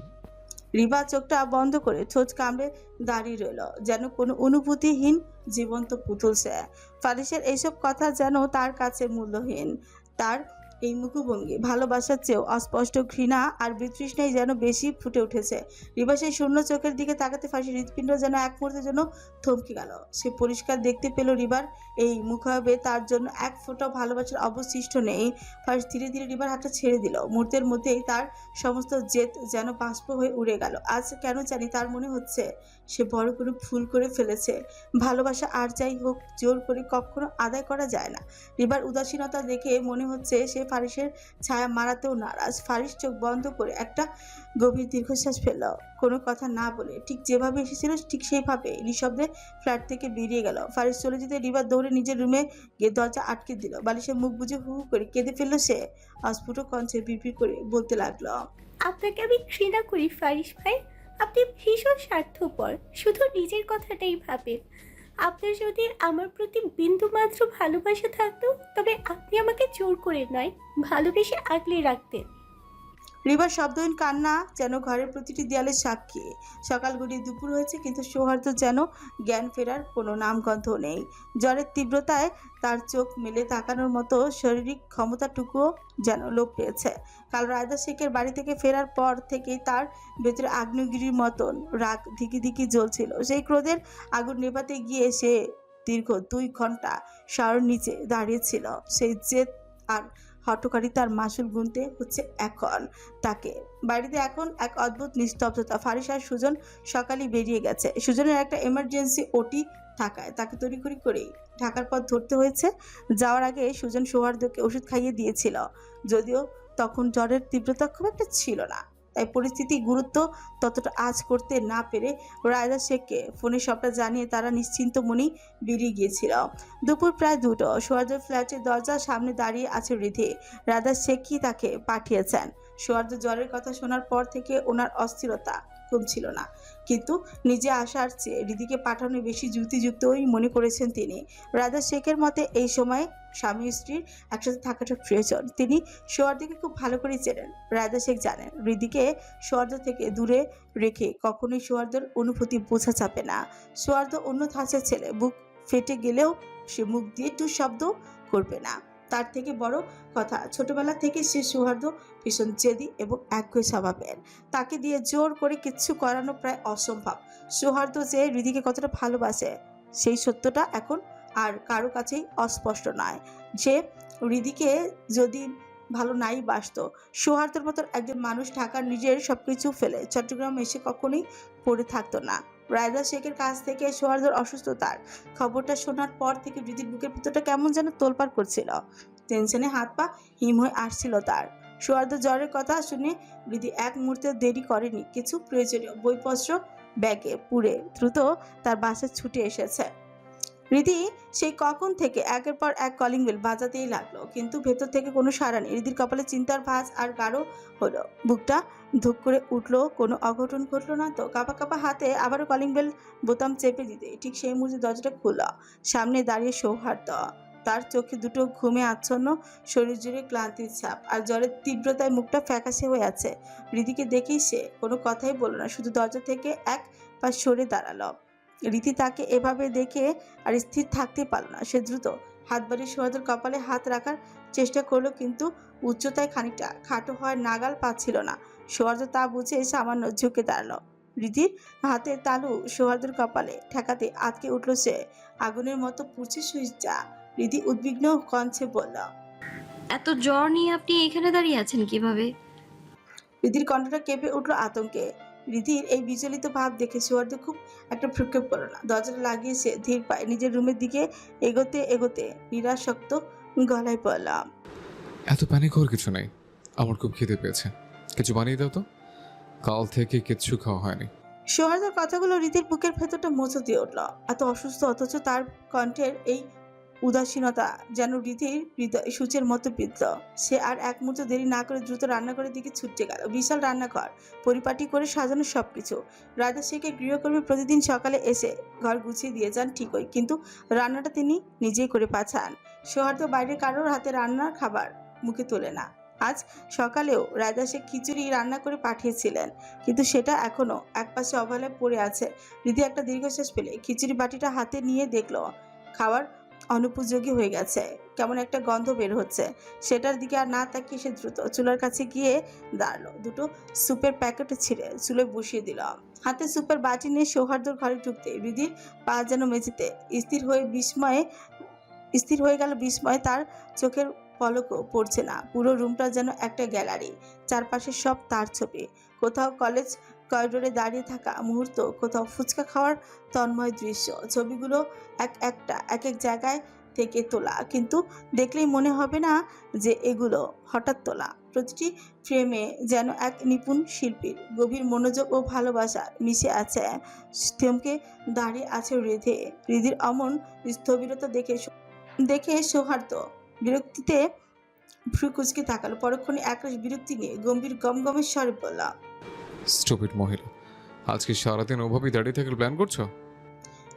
রিভা চোখটা বন্ধ করে ঠোঁট কামড়ে দাঁড়িয়ে রইল, যেন কোনো অনুভূতিহীন জীবন্ত পুতুল সে। ফারিসের এইসব কথা যেন তার কাছে মূল্যহীন। তার এই মুখভঙ্গি ভালোবাসার চেয়েও অস্পষ্ট ঘৃণা আর বিতৃষ্ণাই যেন বেশি ফুটে উঠেছে। রিভা সেই শূন্য চোখের দিকে তাকাতে ফারিসের হৃৎপিণ্ড যেন এক মুহূর্তের জন্য থমকে গেল। সে পরিষ্কার দেখতে পেল রিভার এই মুখাবে তার জন্য এক ফোঁটাও ভালোবাসার অবশিষ্ট নেই। ফারিস ধীরে ধীরে রিভার হাতটা ছেড়ে দিল। মুহূর্তের মধ্যেই তার সমস্ত জেদ যেন বাষ্প হয়ে উড়ে গেল। আজ কেন জানি তার মনে হচ্ছে সে বড় কোনো ভুল করে ফেলেছে। ভালোবাসা আর যাই হোক জোর করে কখনো আদায় করা যায় না। রিভার উদাসীনতা দেখে মনে হচ্ছে সে ফারিসের ছায়া মারাতেও নারাজ। ফারিস চোখ বন্ধ করে একটা গভীর দীর্ঘশ্বাস ফেলল। কোনো কথা না বলে ঠিক যেভাবে এসেছিল ঠিক সেইভাবে নিঃশব্দে ফ্ল্যাট থেকে বেরিয়ে গেল। ফারিস চলে যেতে রিভার দৌড়ে নিজের রুমে গিয়ে দরজা আটকে দিল। বালিশে মুখ বুজে হু হু করে কেঁদে ফেলল সে। অস্ফুট কণ্ঠে বিড়বিড় করে বলতে লাগলো, আপনাকে আমি ঘৃণা করি ফারিস ভাই, আপনি ভীষণ স্বার্থপর, শুধু নিজের কথাটাই ভাবেন। আপনার যদি আমার প্রতি বিন্দু মাত্র ভালোবাসা থাকতো, তবে আপনি আমাকে জোর করে নয়, ভালোবেসে আগলে রাখতেন। রিভার শব্দহীন কান্না যেন ঘরের প্রতিটি দেয়ালের সাক্ষী। সকাল গড়িয়ে দুপুর হয়েছে, কিন্তু সৌহার্দ্য যেন জ্ঞান ফেরার কোনো নামগন্ধ নেই। জ্বরের তীব্রতায় তার চোখ মেলে তাকানোর মতো শারীরিক ক্ষমতাটুকুও যেন লোপ পেয়েছে। কাল রায়দা শেখের বাড়ি থেকে ফেরার পর থেকেই তার ভেতরে আগ্নেয়গিরির মতন রাগ ধিকি ধিকি জ্বলছিল। সেই ক্রোধের আগুন নেভাতে গিয়ে সে দীর্ঘ 2 ঘন্টা শাওয়ার নিচে দাঁড়িয়েছিল। সেই জেদ আর হঠকারিতার মাসুল গুনতে হচ্ছে এখন তাকে। বাড়িতে এখন এক অদ্ভুত নিস্তব্ধতা। ফারিস আর সুজন সকালেই বেরিয়ে গেছে। সুজনের একটা এমার্জেন্সি ওটি থাকায় তাকে তড়িঘড়ি করেই ঢাকার পথ ধরতে হয়েছে। যাওয়ার আগে সুজন সৌহার্দ্যকে ওষুধ খাইয়ে দিয়েছিল, যদিও তখন জ্বরের তীব্রতা খুব একটা ছিল না। তাই পরিস্থিতি গুরুত্ব ততটা আজ করতে না পেরে রায়দা শেখকে ফোনে সবটা জানিয়ে তারা নিশ্চিন্ত মনেই বেরিয়ে গিয়েছিল। দুপুর প্রায় 2টো। সৌহার্দ্যের ফ্ল্যাটের দরজার সামনে দাঁড়িয়ে আছে রিধি। রায়দা শেখই তাকে পাঠিয়েছেন। সৌহার্দ্য জ্বরের কথা শোনার পর থেকে ওনার অস্থিরতা কমছিল না, কিন্তু নিজে আসার চেয়ে রিধিকে পাঠানো বেশি যুক্তিযুক্তই মনে করেছেন তিনি। রায়দা শেখের মতে এই সময় স্বামী স্ত্রীর একসাথে থাকাটা প্রয়োজন। তিনি সৌহার্দ্যকে খুব ভালো করে চেনেন। রায়দা শেখ জানেন রিধিকে সৌহার্দ্য থেকে দূরে রেখে কখনোই সৌহার্দ্যর অনুভূতি বোঝা যাবে না। সৌহার্দ্য অন্য ধাঁচের ছেলে, বুক ফেটে গেলেও সে মুখ দিয়ে টু শব্দ করবে না। তার থেকে বড় কথা, ছোটবেলা থেকে সে সৌহার্দ্য ভীষণ জেদি এবং একগুঁয়ে স্বভাবের। তাকে দিয়ে জোর করে কিচ্ছু করানো প্রায় অসম্ভব। সৌহার্দ্য যে হৃদিকে কতটা ভালোবাসে সেই সত্যটা এখন আর কারো কাছেই অস্পষ্ট নয়। যে হৃদিকে যদি ভালো নাই বাসতো, সৌহার্দ্যের মতো একজন মানুষ ঢাকার নিজের সবকিছু ফেলে চট্টগ্রাম এসে কখনোই পড়ে থাকতো না। রায়দা শেখের কাছ থেকে সৌহার্দ্যর অসুস্থতার খবরটা শোনার পর থেকে হৃদির বুকের ভিতরটা কেমন যেন তোলপাড় করছিল। টেনশনে হাত পা হিম হয়ে আসছিল তার। সৌহার্দ্য জ্বরের কথা শুনে হৃদি এক মুহূর্তে দেরি করেনি। কিছু প্রয়োজনীয় বইপত্র ব্যাগে পুরে দ্রুত তার বাসায় ছুটে এসেছে। হৃদি সেই কখন থেকে একের পর এক কলিং বেল বাজাতেই লাগলো, কিন্তু ভেতর থেকে কোনো সাড়া নেই। হৃদির কপালে চিন্তার ভাঁজ আর গাঢ় হলো। বুকটা ধুক করে উঠলো। কোনো অঘটন ঘটলো না তো? কাঁপা কাঁপা হাতে আবারও কলিং বেল বোতাম চেপে দিতে ঠিক সেই মুহূর্তে দরজাটা খুলল। সামনে দাঁড়িয়ে সৌহার্দ্য। তার চোখে দুটো ঘুমে আচ্ছন্ন, শরীর জুড়ে ক্লান্তির ছাপ আর জ্বরের তীব্রতায় মুখটা ফ্যাকাশে হয়ে আছে। হৃদিকে দেখেই সে কোনো কথাই বলল না, শুধু দরজা থেকে এক পা সরে দাঁড়ালো। রীতি তাকে এভাবে দেখে আর স্থির থাকতে পারল না। সে দ্রুত হাত বাড়িয়ে সৌহার্দ্যের কপালে হাত রাখার চেষ্টা করলো, কিন্তু উচ্চতায় খানিকটা খাটো হওয়ার নাগাল পাচ্ছিল না। সৌহার্দ্য তা বুঝে সামান্য ঝুঁকে দাঁড়ালো। রীতির হাতে তালু সৌহার্দ্যের কপালে ঠেকাতে আটকে উঠল সে। আগুনের মতো পুড়ছে সুইচটা। রীতি উদ্বিগ্ন কণ্ঠে বলল, এত জ্বর নিয়ে আপনি এখানে দাঁড়িয়ে আছেন কিভাবে? রীতির কণ্ঠটা কেঁপে উঠল আতঙ্কে। রীতির এই বিচলিত ভাব দেখে সৌহার্দ্য খুব একটা ভ্রুক্ষেপ করল না। দরজাটা লাগিয়ে সে ধীর পায়ে নিজের রুমের দিকে এগোতে এগোতে নিরাসক্ত গলায় বললাম, এত প্যানিক হওয়ার কিছু নেই। আমার খুব খিদে পেয়েছে, কিছু বানিয়ে দাও তো। কাল থেকে কিচ্ছু খাওয়া হয়নি। সৌহার্দ্যের কথাগুলো রীতির বুকের ভেতরটা মোচড় দিয়ে উঠল। এত অসুস্থ অথচ তার কণ্ঠের এই উদাসীনতা যেন রীতির হৃদয় সূচের মতো বিদ্ধ। সে আর এক মুহূর্ত দেরি না করে দ্রুত রান্নাঘরের দিকে ছুটে গেল। বিশাল রান্নাঘর, পরিপাটি করে সাজানো সবকিছু। রায়দা শেখের গৃহকর্মী প্রতিদিন সকালে এসে ঘর গুছিয়ে দিয়ে যান ঠিকই, কিন্তু রান্নাটা তিনি নিজেই করে পাঠান। সৌহার্দ্য বাইরে কারোর হাতে রান্নার খাবার মুখে তোলে না। আজ সকালেও রায়দা শেখ খিচুড়ি রান্না করে পাঠিয়েছিলেন, কিন্তু সেটা এখনো একপাশে অবহেলায় পড়ে আছে। রীতি একটা দীর্ঘশ্বাস পেলে খিচুড়ি বাটিটা হাতে নিয়ে দেখলো খাওয়ার অনুপযোগী হয়ে গেছে। কেমন একটা গন্ধ বের হচ্ছে। সেটার দিকে আর না তাকিয়ে সে দ্রুত চুলার কাছে গিয়ে দাঁড়ালো। দুটো স্যুপের প্যাকেট ছিঁড়ে চুলে বসিয়ে দিল। হাতে স্যুপের বাটি নিয়ে সৌহার্দ্যর ঘরে ঢুকতে হৃদির পা যেন মেঝেতে স্থির হয়ে গেল বিস্ময়ে। তার চোখের পলকও পড়ছে না। পুরো রুমটা যেন একটা গ্যালারি, চারপাশে সব তার ছবি। কোথাও কলেজ করিডোরে দাঁড়িয়ে থাকা মুহূর্ত, কোথাও ফুচকা খাওয়ার তন্ময় দৃশ্য। ছবিগুলো এক এক জায়গায় থেকে তোলা, কিন্তু দেখলেই মনে হবে না যে এগুলো হঠাৎ তোলা। প্রতিটি ফ্রেমে যেন এক নিপুণ শিল্পীর গভীর মনোযোগ ও ভালোবাসা মিশে আছে। থমকে দাঁড়িয়ে আছে হৃদির অমন স্থবিরতা দেখে সৌহার্দ্য বিরক্তিতে ভ্রু কুচকে তাকালো। পরক্ষণে একরাশ বিরক্তি নিয়ে গম্ভীর গমগমের স্বরে বলল, স্টুপিড মহিলা, আজকে সারাদিন ওভাবেই দাঁড়িয়ে থাকার প্ল্যান করছো?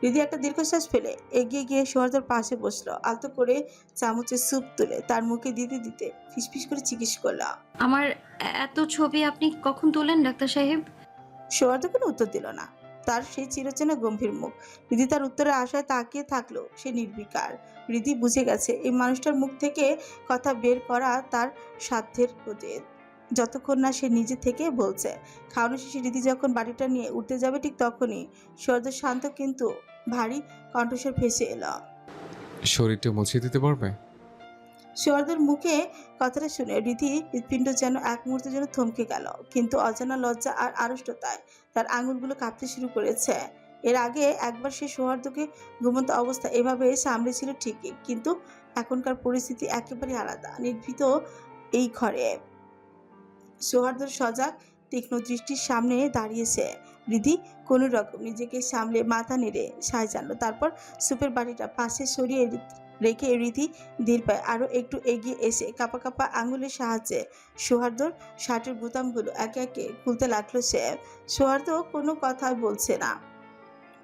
হৃদি একটা দীর্ঘশ্বাস ফেলে এগিয়ে গিয়ে সৌহার্দ্যর পাশে বসলো। আলতো করে চামচে স্যুপ তুলে তার মুখে দিতে দিতে ফিসফিস করে জিজ্ঞেস করল, আমার এত ছবি আপনি কখন তোলেন ডাক্তার সাহেব? সৌহার্দ্য কোনো উত্তর দিল না। তার সেই চিরচেনা গম্ভীর মুখ। হৃদি তার উত্তরের আশায় তাকিয়ে থাকলো। সে নির্বিকার। হৃদি বুঝে গেছে এই মানুষটার মুখ থেকে কথা বের করা তার সাধ্যের অতীত, যতক্ষণ না সে নিজে থেকে বলছে। খাওয়ানো শেষে হৃদি যখন বাড়িটা নিয়ে উঠতে যাবে ঠিক তখনই সৌহার্দ্য শান্ত কিন্তু ভারী কণ্ঠস্বর ভেসে এলো, শরীরটা মুছিয়ে দিতে পারবে? সৌহার্দ্যের মুখে কথাটা শুনে হৃদি হৃৎপিণ্ড যেন এক মুহূর্তের জন্য থমকে গেল, কিন্তু অজানা লজ্জা আর আড়ষ্টতায় তার আঙুলগুলো কাঁপতে শুরু করেছে। এর আগে একবার সে সৌহার্দ্যকে ঘুমন্ত অবস্থা এভাবে সামলেছিল ঠিকই, কিন্তু এখনকার পরিস্থিতি একেবারে আলাদা। নির্ভীত এই ঘরে সৌহার্দ্যর সজাগ তীক্ষ্ণ দৃষ্টির সামনে দাঁড়িয়েছে। হৃদি কোনো রকম নিজেকে সামলে মাথা নেড়ে সায় জানলো। তারপর সুপের বাটিটা পাশে সরিয়ে রেখে হৃদি ধীর পায়ে আরও একটু এগিয়ে এসে কাঁপা কাঁপা আঙুলের সাহায্যে সৌহার্দ্যর শার্টের বোতামগুলো একে একে খুলতে লাগলো সে। সৌহার্দ্য কোনো কথাই বলছে না।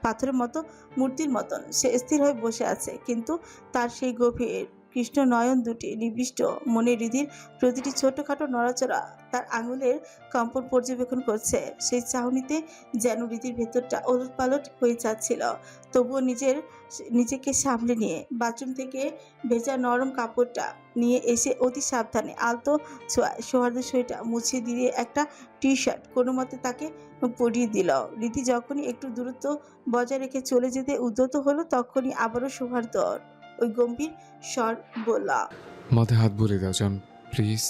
পাথরের মতো মূর্তির মতন সে স্থির হয়ে বসে আছে, কিন্তু তার সেই গভীর কৃষ্ণ নয়ন দুটি নিবিষ্ট মনে হৃদির প্রতিটি ছোটখাটো নড়াচড়া তার আঙুলের কম্পন পর্যবেক্ষণ করছে। সেই চাহনিতে যেন হৃদির ভেতরটা ওলটপালট হয়ে যাচ্ছিল। তবুও নিজেকে সামলে নিয়ে বাথরুম থেকে ভেজা নরম কাপড়টা নিয়ে এসে অতি সাবধানে আলতো ছোঁয়ায় সৌহার্দ্যের শরীরটা মুছিয়ে দিয়ে একটা টি শার্ট কোনো মতে তাকে পরিয়ে দিল। রীতি যখনই একটু দূরত্ব বজায় রেখে চলে যেতে উদ্যত হলো, তখনই আবারও সৌহার্দ্যর ওই গম্ভীর স্বর বলল, মাথায় হাত বুলিয়ে দাও জান, প্লিজ।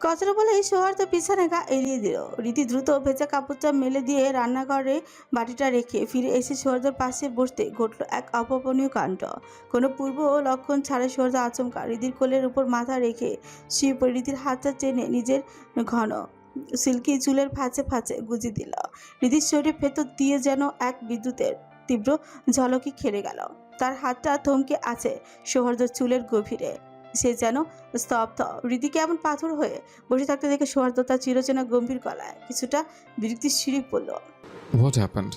কথাটা বলে সৌহার্দ্য পিছনে গা এড়িয়ে দিল। রীতি দ্রুত ভেজা কাপড়টা মেলে দিয়ে রান্নাঘরে বাটিটা রেখে ফিরে এসে সৌহার্দ্যর পাশে বসতে ঘটল এক অভাবনীয় কাণ্ড। কোনো পূর্ব লক্ষণ ছাড়া সৌহার্দ্য আচমকা রীতির কোলের উপর মাথা রেখে শুয়ে পড়ে রীতির হাতটা টেনে নিজের ঘন সিল্কি চুলের ফাঁচে ফাঁচে গুজে দিল। রীতির শরীরের ভেতর দিয়ে যেন এক বিদ্যুতের তীব্র ঝলকি খেলে গেল। তার হাতটা থমকে আছে সৌহার্দ্যর চুলের গভীরে। সে যেন স্তব্ধ। রীতি কেমন পাথর হয়ে বসে থাকতে দেখে সৌহার্দ্য তার চিরচেনা গম্ভীর গলায় কিছুটা বিরক্তির সিঁড়ি পড়ল। What happened?